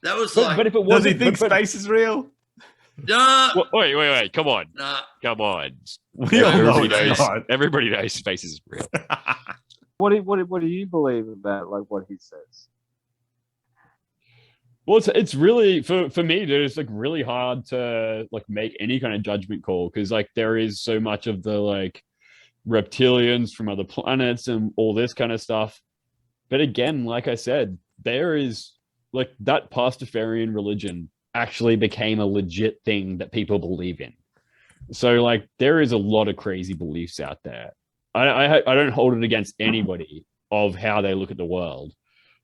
that was but if it wasn't, does he think space is real? Nah. Wait, come on. Nah. Come on. We all know it's not. Everybody knows space is real. What do you believe about like what he says? Well, it's really for me, dude, it's like really hard to like make any kind of judgment call because like there is so much of the like reptilians from other planets and all this kind of stuff. But again, like I said, there is like that Pastafarian religion actually became a legit thing that people believe in. So like there is a lot of crazy beliefs out there. I don't hold it against anybody of how they look at the world.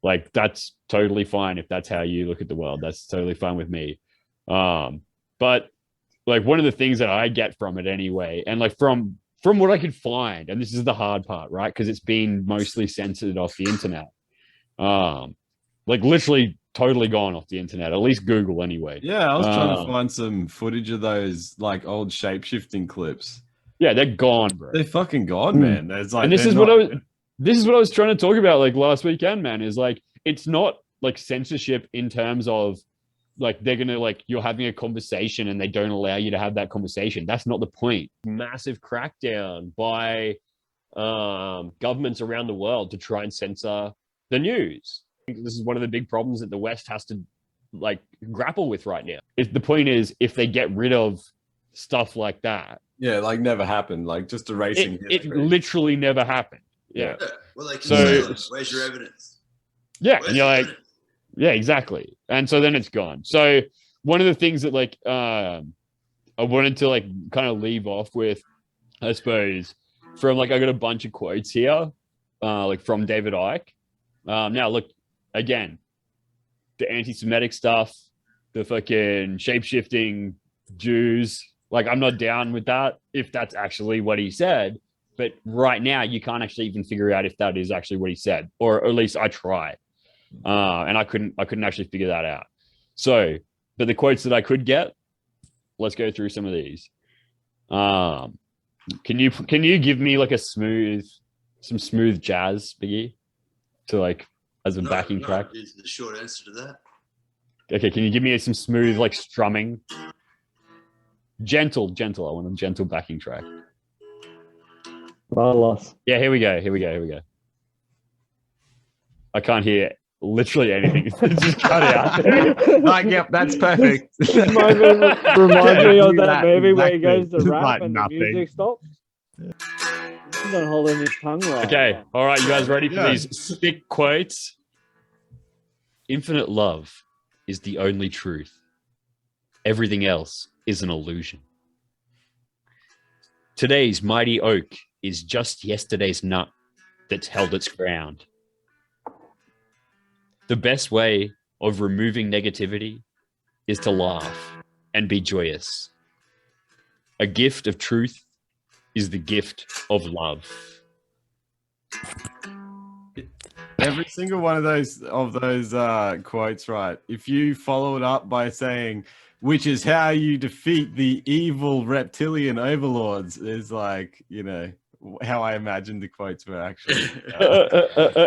Like that's totally fine if that's how you look at the world. That's totally fine with me. But like one of the things that I get from it anyway, and like from what I could find, and this is the hard part, right? Because it's been mostly censored off the internet. Like literally totally gone off the internet, at least Google anyway. Yeah, I was trying to find some footage of those like old shape-shifting clips. Yeah, they're gone, bro. They're fucking gone, man. There's like, and this is what I was trying to talk about like last weekend, man, is like it's not like censorship in terms of like they're gonna like you're having a conversation and they don't allow you to have that conversation. That's not the point. Massive crackdown by governments around the world to try and censor the news. I think this is one of the big problems that the West has to like grapple with right now. If the point is if they get rid of stuff like that, yeah, like never happened, like just erasing it literally never happened. Yeah. Well, like, So- where's your evidence? Yeah, Where's and you're your like, evidence? yeah, exactly. And so then it's gone. So one of the things that like I wanted to like kind of leave off with, I suppose, from like I got a bunch of quotes here, like from David Icke. Now look, again, the anti-Semitic stuff, the fucking shape-shifting Jews, like I'm not down with that if that's actually what he said. But right now, you can't actually even figure out if that is actually what he said, or at least I tried, and I couldn't actually figure that out. So, but the quotes that I could get, let's go through some of these. Can you give me like some smooth jazz, Biggie, to like as a backing track? Is the short answer to that. Okay, can you give me some smooth like strumming? Gentle. I want a gentle backing track. Lost. Yeah, here we go. I can't hear literally anything. It's just cut out. Like, yep, that's perfect. Reminds me of that movie where he goes to rap Like and nothing. the music stops. He's not holding his tongue right. Okay, all right, you guys ready for Yeah. these stick quotes? Infinite love is the only truth. Everything else is an illusion. Today's mighty oak is just yesterday's nut that's held its ground. The best way of removing negativity is to laugh and be joyous. A gift of truth is the gift of love. Every single one of those quotes, right? If you follow it up by saying, which is how you defeat the evil reptilian overlords, is like, you know, how I imagined the quotes were actually.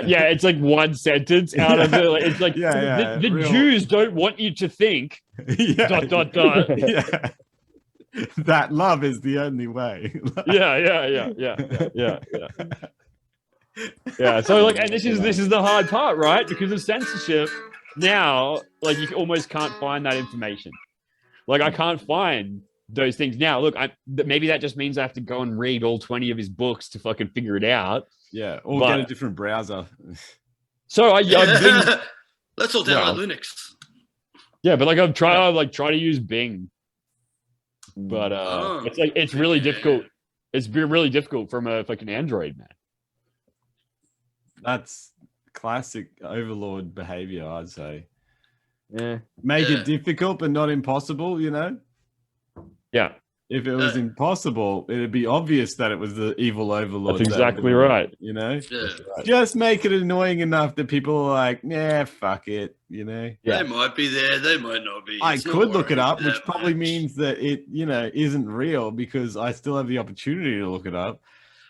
Yeah, it's like one sentence out of it. It's like Yeah, the real- Jews don't want you to think. Yeah. ... Yeah. That love is the only way. Yeah. Yeah. So like, and this is the hard part, right? Because of censorship, now like you almost can't find that information. Like I can't find those things now. Look, maybe that just means I have to go and read all 20 of his books to fucking figure it out. Yeah, or But- get a different browser. So I've been, Let's all download Linux. yeah, but like I've tried to use Bing, but it's like it's really difficult. It's been really difficult from a fucking Android, man. That's classic overlord behavior, I'd say. Yeah. Make Yeah. it difficult, but not impossible, you know? Yeah, If it was impossible, it'd be obvious that it was the evil overlord. that's that exactly would- right. You know? Yeah. Just make it annoying enough that people are like, nah, fuck it, you know? Yeah. They might be there, they might not be. I It's not could look it worrying up, that which probably much. means that it, you know, isn't real because I still have the opportunity to look it up.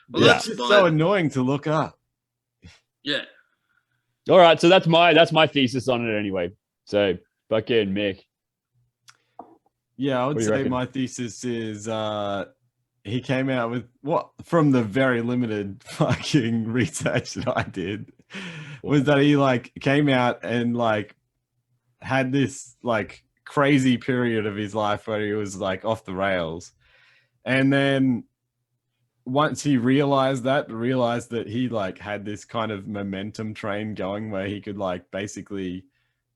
Well, It's that's just fine. so annoying to look up. Yeah. All right, so that's my thesis on it anyway. So fucking Mick. Yeah, I would What do you say reckon? my thesis is he came out with what from the very limited fucking research that I did was that he like came out and like had this like crazy period of his life where he was like off the rails, and then once he realized that he like had this kind of momentum train going where he could like basically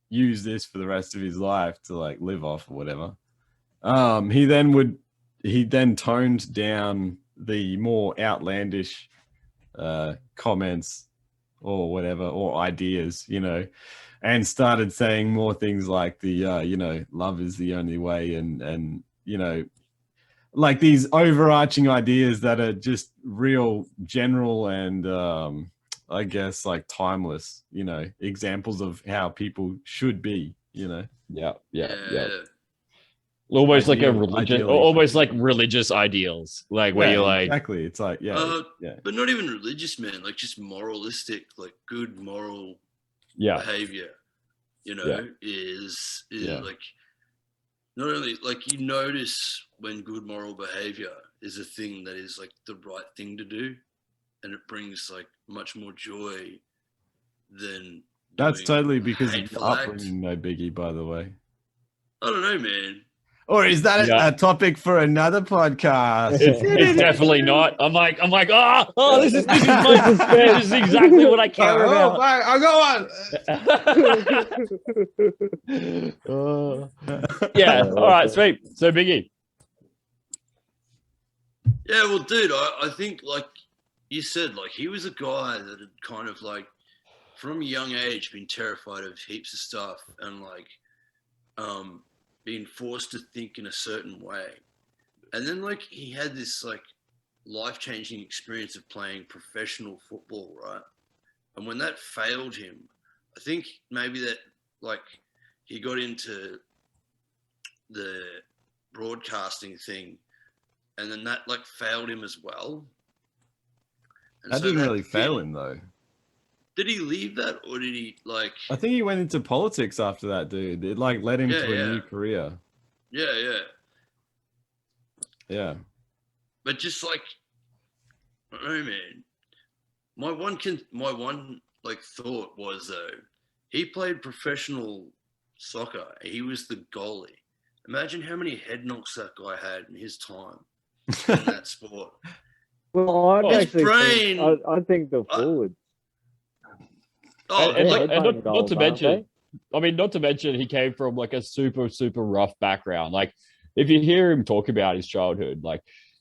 use this for the rest of his life to like live off or whatever. He then toned down the more outlandish comments or whatever, or ideas, you know, and started saying more things like the you know, love is the only way, and you know, like these overarching ideas that are just real general and I guess like timeless, you know, examples of how people should be, you know. Yeah. Yeah. Almost like a Ideal- religion, ideally. almost like religious ideals, like where Yeah, you're like, exactly. It's like, yeah. But not even religious, man. Like just moralistic, like good moral yeah, behavior. You know, Yeah. is Yeah. like not only like you notice when good moral behavior is a thing that is like the right thing to do, and it brings like much more joy than That's doing totally a because of your hateful act. upbringing, no biggie, by the way. I don't know, man. Or is that Yeah. a topic for another podcast? it's definitely not. I'm like, oh, this is this is exactly what I care Oh, about. I Yeah. All right. Sweet. So Biggie. Yeah, well, dude, I think like you said, like he was a guy that had kind of like from a young age been terrified of heaps of stuff and like being forced to think in a certain way. And then like he had this like life-changing experience of playing professional football, right? And when that failed him, I think maybe that like he got into the broadcasting thing, and then that like failed him as well. And That so didn't really thing- fail him though. Did he leave that, or did he like? I think he went into politics after that, dude. It like led him Yeah, to a yeah. new career. Yeah. Yeah. But just like, I don't know, man. My one like thought was though, he played professional soccer. He was the goalie. Imagine how many head knocks that guy had in his time in that sport. Well, His actually brain- I think the forward. Oh, And like, not to mention, not to mention, he came from like a super rough background. Like, if you hear him talk about his childhood, like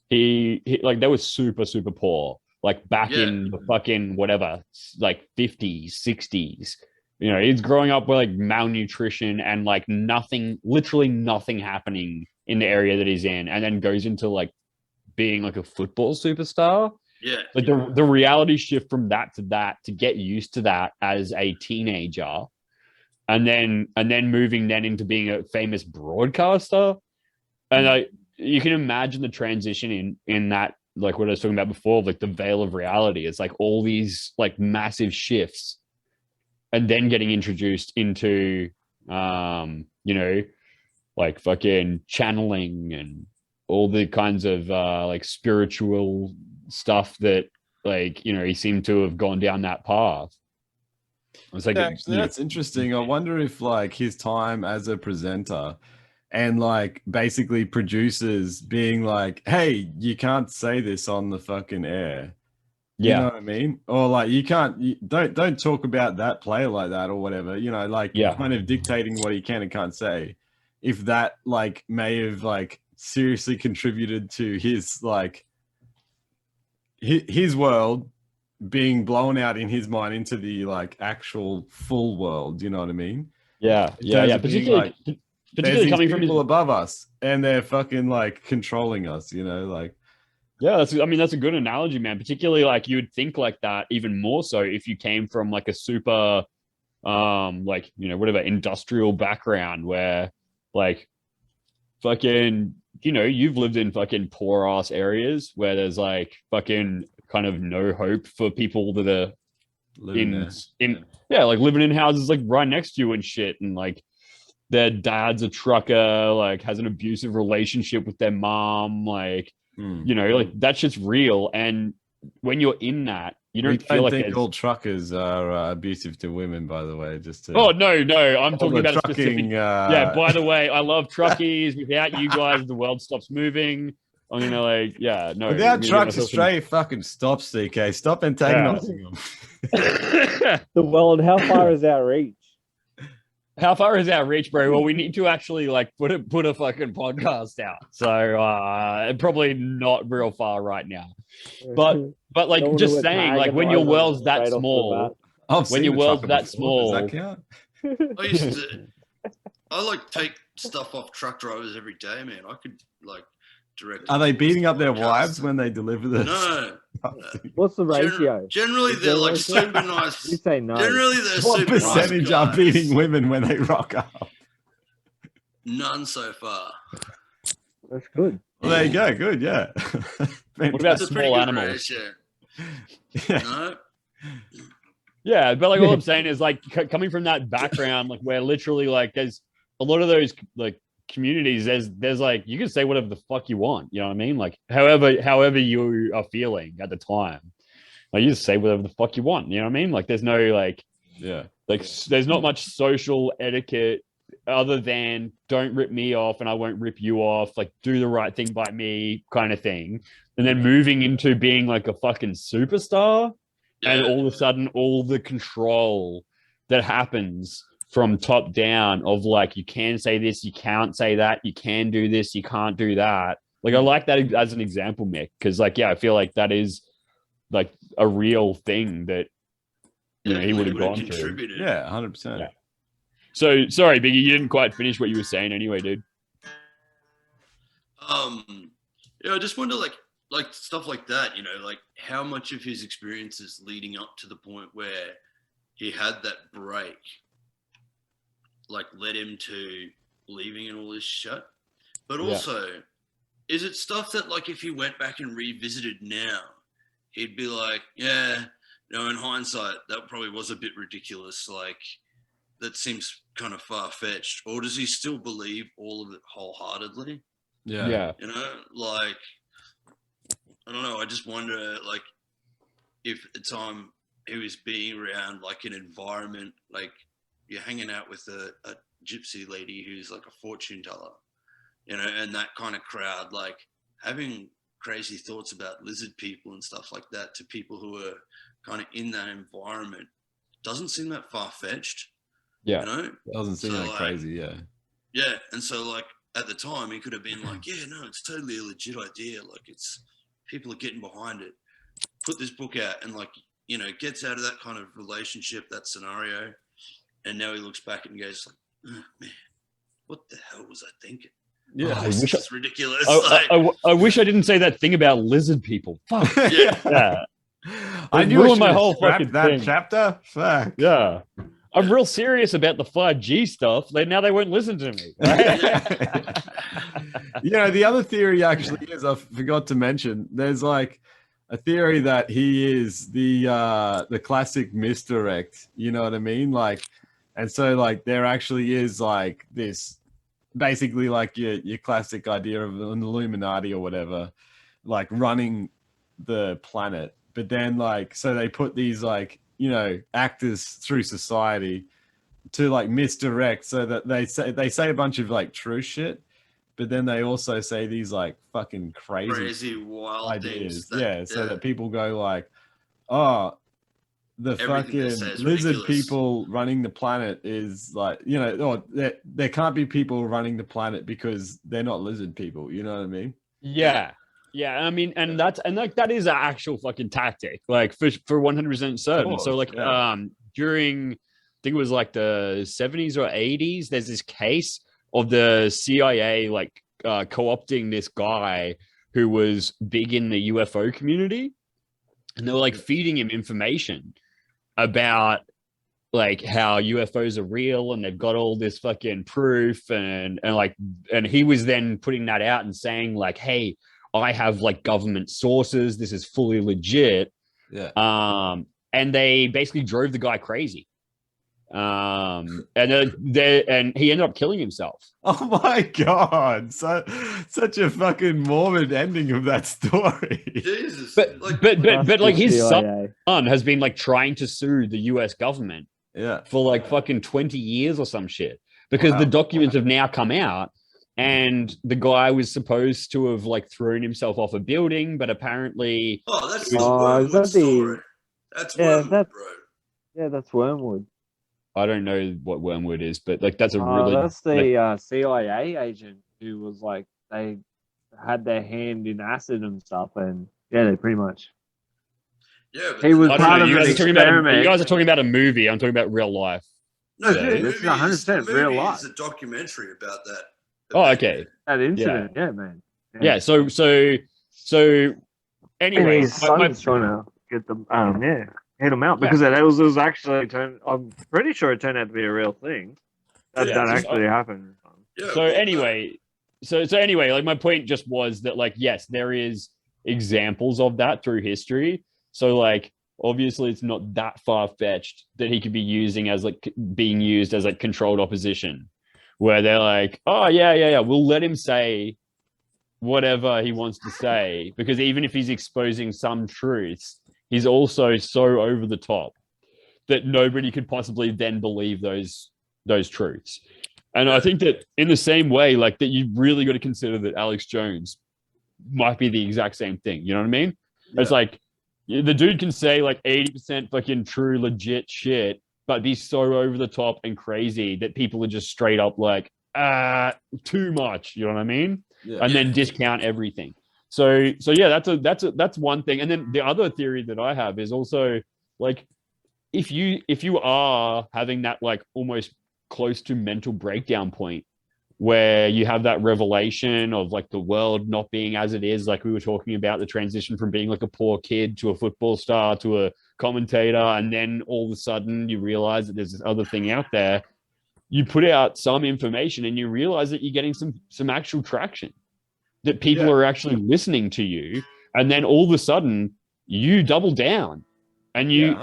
he like they were super poor. Like back in the fucking whatever, like 50s, 60s. You know, he's growing up with like malnutrition and like nothing, literally nothing happening in the area that he's in, and then goes into like being like a football superstar. yeah. Like the reality shift from that to get used to that as a teenager, and then moving then into being a famous broadcaster, and you can imagine the transition in that, like what I was talking about before, like the veil of reality. It's like all these like massive shifts, and then getting introduced into you know, like fucking channeling and all the kinds of like spiritual stuff that, like, you know, he seemed to have gone down that path. It's like Actually, that's interesting. I wonder if like his time as a presenter and like basically producers being like, hey, you can't say this on the fucking air. You know what I mean? Or like you don't talk about that player like that or whatever, you know, like kind of dictating what he can and can't say. If that like may have like seriously contributed to his like his world being blown out in his mind into the like actual full world, you know what I mean? Yeah. Particularly There's coming these from people above us and they're fucking like controlling us, you know, like. Yeah, that's a good analogy, man. Particularly like you would think like that even more so if you came from like a super like, you know, whatever industrial background where like fucking, you know, you've lived in fucking poor ass areas where there's like fucking kind of no hope for people that are living in houses like right next to you and shit, and like their dad's a trucker, like has an abusive relationship with their mom, like you know, like that shit's real. And when you're in that You We don't feel don't like think there's... all truckers are abusive to women, by the way. Just to Oh no, I'm all talking the about a specific. trucking. Yeah. By the way, I love truckies. Without you guys, the world stops moving. I'm gonna no. Without I'm gonna get trucks, myself Australia fucking stops. CK, stop antagonizing them. The world, how far is our reach? How far is our reach, bro? Well, we need to actually like put a fucking podcast out. So probably not real far right now. But like Don't just wanna saying, like when antagonize your them world's that straight off the small, I've when seen your a world's trucker that before. small, Does that count? I used to. I like take stuff off truck drivers every day, man. I could like direct. Are they towards beating the up their podcast. wives when they deliver the? No. What's the ratio? Generally, Is they're there like a ratio? super You nice. say no. Generally, they're What super percentage nice are guys. beating women when they rock up? None so far. That's good. Well, there you go. Good, yeah. What about It's a pretty small good animals? ratio. Yeah. No. Yeah, but like all I'm saying is like coming from that background, like where literally like there's a lot of those like communities. There's like you can say whatever the fuck you want. You know what I mean? Like however you are feeling at the time, like you just say whatever the fuck you want. You know what I mean? Like there's no like there's not much social etiquette other than don't rip me off and I won't rip you off. Like do the right thing by me, kind of thing. And then moving into being like a fucking superstar. And all of a sudden, all the control that happens from top down of like, you can say this, you can't say that, you can do this, you can't do that. Like, I like that as an example, Mick, because like, yeah, I feel like that is like a real thing that, you know, he would have gone through. Yeah, 100%. Yeah. So, sorry, Biggie, you didn't quite finish what you were saying anyway, dude. Yeah, I just wonder like stuff like that, you know, like how much of his experiences leading up to the point where he had that break, like led him to leaving and all this shit. But also, is it stuff that like if he went back and revisited now, he'd be like, yeah, you know, in hindsight, that probably was a bit ridiculous. Like that seems kind of far-fetched. Or does he still believe all of it wholeheartedly? Yeah. You know, like, I don't know. I just wonder, like, if at the time he was being around, like, an environment, like, you're hanging out with a gypsy lady who's, like, a fortune teller, you know, and that kind of crowd, like, having crazy thoughts about lizard people and stuff like that to people who are kind of in that environment doesn't seem that far-fetched. Yeah. You know? Doesn't seem that like, crazy, yeah. Yeah, and so, like, at the time, he could have been like, yeah, no, it's totally a legit idea. Like, it's... people are getting behind it. Put this book out and like, you know, gets out of that kind of relationship, that scenario. And now he looks back and goes like, oh, man, what the hell was I thinking? Yeah. Oh, this is ridiculous. I wish I didn't say that thing about lizard people. Fuck. Yeah. I knew ruined I my should whole have scrapped fucking that thing. chapter. Fuck. Yeah. I'm real serious about the 5G stuff. Now they won't listen to me. You know, the other theory actually is, I forgot to mention, there's like a theory that he is the classic misdirect. You know what I mean? Like, and so like there actually is like this, basically like your classic idea of an Illuminati or whatever, like running the planet. But then like, so they put these like, you know, actors through society to like misdirect, so that they say a bunch of like true shit, but then they also say these like fucking crazy wild ideas. things. So that people go like, oh, the Everything fucking lizard ridiculous. people running the planet is like, you know, or there can't be people running the planet because they're not lizard people. You know what I mean? Yeah. Yeah, I mean, and that is an actual fucking tactic, like for 100% certain. course, So like, yeah. during, I think it was like the 70s or 80s, there's this case of the CIA like co-opting this guy who was big in the UFO community, and they were like feeding him information about like how UFOs are real and they've got all this fucking proof, and he was then putting that out and saying like, hey, I have like government sources. This is fully legit. Yeah. And they basically drove the guy crazy. and he ended up killing himself. Oh my god! Such a fucking morbid ending of that story. Jesus. But like, but like his CIA. son has been like trying to sue the U.S. government Yeah. for like fucking 20 years or some shit because Wow. the documents have now come out, and the guy was supposed to have like thrown himself off a building, but apparently oh, that's it the was- is Wormwood that the- story. That's Yeah, Wormwood, that's- bro. Yeah, that's Wormwood. I don't know what Wormwood is, but like that's a really That's the CIA agent who was like, they had their hand in acid and stuff, and yeah, they pretty much. Yeah, but He was I part don't know. of You an guys, are talking about experiment. you guys are talking about a movie. I'm talking about real life. no, Yeah, the this movie is 100% the real movie life. is a documentary about that. Oh, okay. That incident, yeah, man. Yeah. So And anyway, his son's trying to get them, hit them out because it was actually I'm pretty sure it turned out to be a real thing. That Yeah, actually happened. Yeah, so well, anyway, so anyway, like my point just was that like yes, there is examples of that through history. So like obviously it's not that far fetched that he could be using as like being used as like controlled opposition, where they're like, oh yeah, we'll let him say whatever he wants to say because even if he's exposing some truths, he's also so over the top that nobody could possibly then believe those truths. And I think that in the same way, like that you really got to consider that Alex Jones might be the exact same thing. You know what I mean? Yeah. It's like the dude can say like 80% fucking true, legit shit, but be so over the top and crazy that people are just straight up like, too much. You know what I mean? Yeah. And then discount everything. So yeah, that's one thing. And then the other theory that I have is also like if you are having that like almost close to mental breakdown point where you have that revelation of like the world not being as it is, like we were talking about the transition from being like a poor kid to a football star to a commentator, and then all of a sudden you realize that there's this other thing out there. You put out some information and you realize that you're getting some actual traction, that people are actually listening to you, and then all of a sudden you double down. And you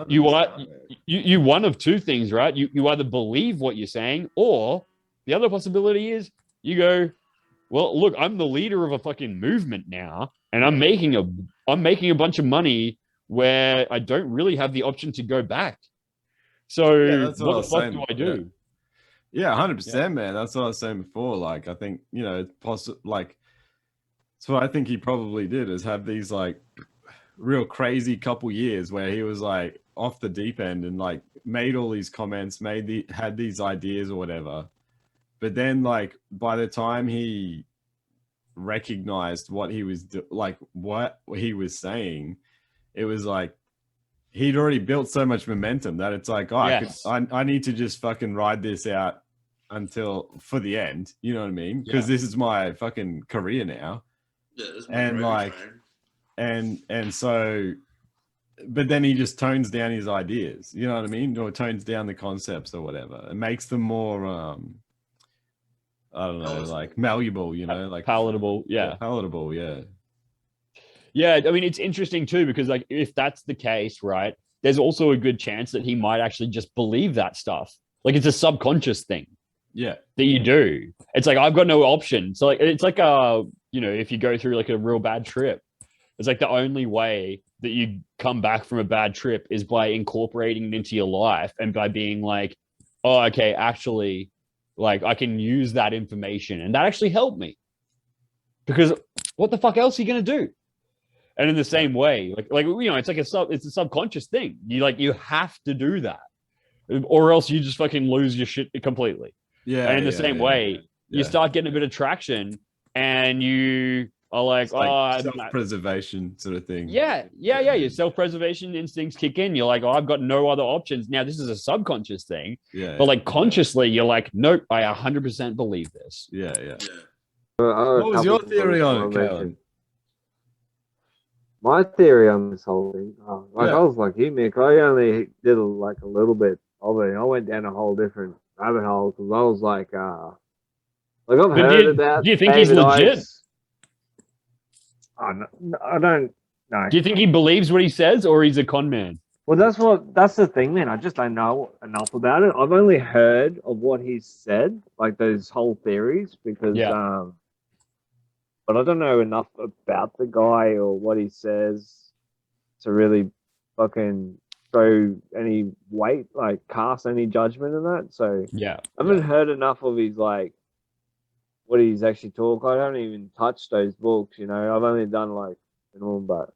one of two things, right? You either believe what you're saying, or the other possibility is you go, well, look, I'm the leader of a fucking movement now, and I'm making a bunch of money where I don't really have the option to go back. So that's what the was fuck saying. do I do? Yeah, 100%, man. That's what I was saying before. Like, I think it's possible. Like, that's what I think he probably did is have these like real crazy couple years where he was like off the deep end and like made all these comments, had these ideas or whatever. But then like by the time he recognized what he was what he was saying, it was like he'd already built so much momentum that it's like, I need to just fucking ride this out for the end. You know what I mean? Because this is my fucking career now. Yeah, this is my And gravy like train. and so but then he just tones down his ideas, you know what I mean, or tones down the concepts or whatever. It makes them more I don't know, like malleable, like Palatable. palatable. Yeah, I mean, it's interesting too, because like if that's the case, right, there's also a good chance that he might actually just believe that stuff. Like it's a subconscious thing that you do. It's like I've got no option. So like it's like if you go through like a real bad trip, it's like the only way that you come back from a bad trip is by incorporating it into your life and by being like, oh, okay, actually, like I can use that information and that actually helped me. Because what the fuck else are you gonna do? And in the same way, it's like it's a subconscious thing. You have to do that, or else you just fucking lose your shit completely. Yeah. And in the same way, you start getting a bit of traction, and you are like self-preservation sort of thing. Yeah. Your self-preservation instincts kick in. You're like, oh, I've got no other options. Now this is a subconscious thing. Yeah. But like consciously, you're like, nope, I 100% believe this. Yeah. What was your theory on it, Calan? My theory on this whole thing, I was like you, Mick. I only did like a little bit of it. I went down a whole different rabbit hole because I was like I've heard about. Do you think David he's legit? Icke's, I don't know. Do you think he believes what he says, or he's a con man? Well, that's the thing, man. I just don't know enough about it. I've only heard of what he's said, like those whole theories, because but I don't know enough about the guy or what he says to really fucking throw any weight, like cast any judgment in that. So Yeah. I haven't heard enough of his like what he's actually talk. I haven't even touched those books, you know. I've only done like but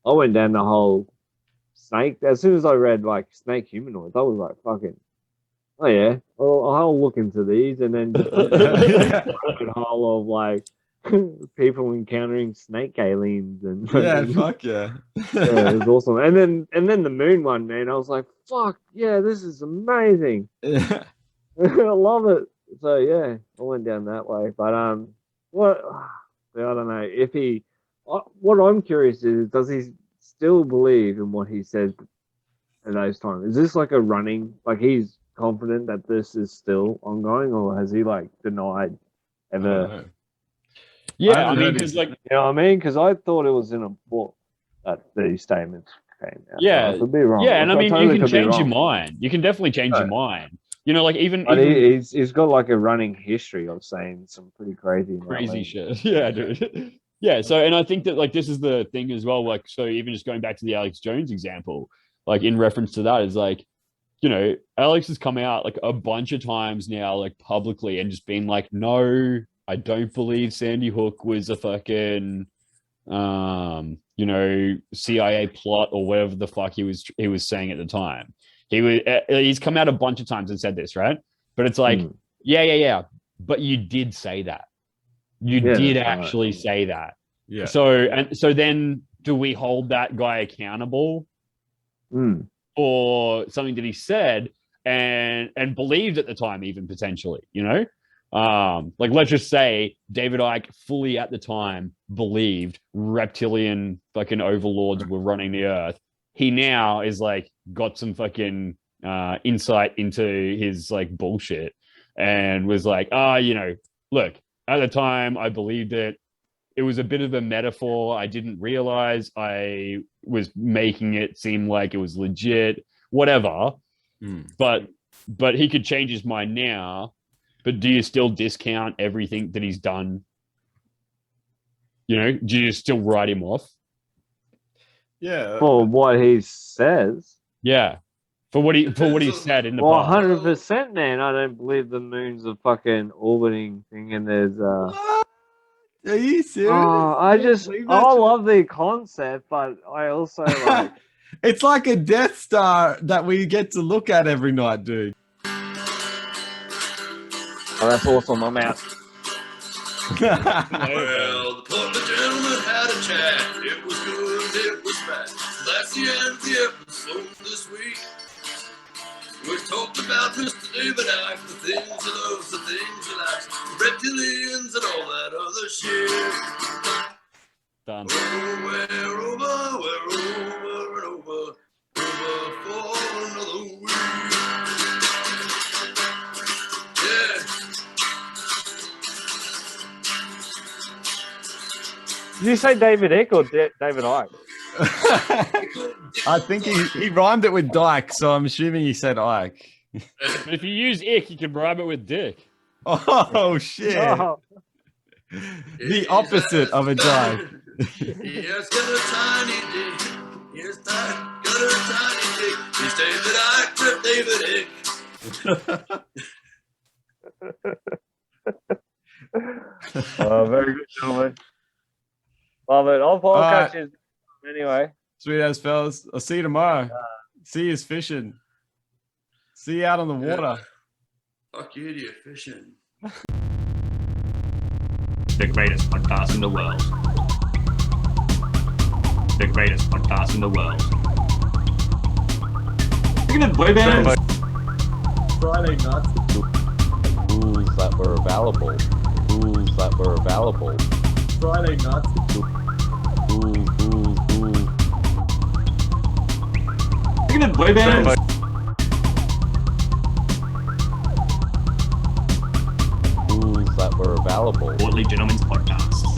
I went down the whole snake. As soon as I read like snake humanoids, I was like, fucking, oh yeah, well, I'll look into these, and then just a whole of like people encountering snake aliens and Yeah, fuck yeah. yeah, it was awesome. And then the moon one, man, I was like, fuck yeah, this is amazing. Yeah. I love it. So yeah, I went down that way. But what I don't know if he. What I'm curious is, does he still believe in what he said at those times? Is this like a running, like he's confident that this is still ongoing, or has he like denied ever? Yeah, I mean, because like, you know what I mean? Because I thought it was in a book that these statements came out. Yeah, I could be wrong. yeah, and I mean, you can could be change your wrong. mind. You can definitely change your mind. You know, like even But he's got like a running history of saying some pretty crazy shit. Yeah, dude. Yeah, so and I think that like this is the thing as well. Like, so even just going back to the Alex Jones example, like in reference to that, is like, you know, Alex has come out like a bunch of times now, like publicly, and just been like, no, I don't believe Sandy Hook was a fucking, you know, CIA plot or whatever the fuck he was saying at the time. He's come out a bunch of times and said this, right? But it's like, yeah. But you did say that. You did actually say that. Yeah. So then do we hold that guy accountable for something that he said and believed at the time, even potentially, you know? Like let's just say David Icke fully at the time believed reptilian fucking overlords were running the earth. He now is like got some fucking insight into his like bullshit and was like, you know, look, at the time I believed it. It was a bit of a metaphor. I didn't realize I was making it seem like it was legit, whatever. But he could change his mind now. But do you still discount everything that he's done? You know, do you still write him off? Yeah. For what he says. Yeah. For what he said in the past. 100%, man. I don't believe the moon's a fucking orbiting thing, and there's What? Are you serious? I love the concept, but I also like. It's like a Death Star that we get to look at every night, dude. Oh, that's awesome. I'm out. Well, the Portland gentlemen had a chat. It was good, it was bad. That's the end of the episode this week. We talked about Mr. David Icke, the things he loves, the things he likes, reptilians and all that other shit. Done. Oh, we're over and over for another week. Yeah. Did you say David Icke or David Icke? I think he rhymed it with Dyke, so I'm assuming he said Ike. But if you use ick, you can rhyme it with dick. Oh shit! Oh. The opposite of a Dyke. He has got a tiny dick. He has got a tiny dick. He's David Icke, David Icke. Oh, very good, gentlemen. Love it. I'll catch you anyway. Sweet as fellas. I'll see you tomorrow. See you fishing. See you out on the water. Fuck you, you're fishing. The greatest podcast in the world. The greatest podcast in the world. Look at the boy bands. Friday nights. Rules that were available. Rules that were available. Friday nights. Rules. Look at the boy bands. Rules that were available. Portly Gentlemen's Podcast.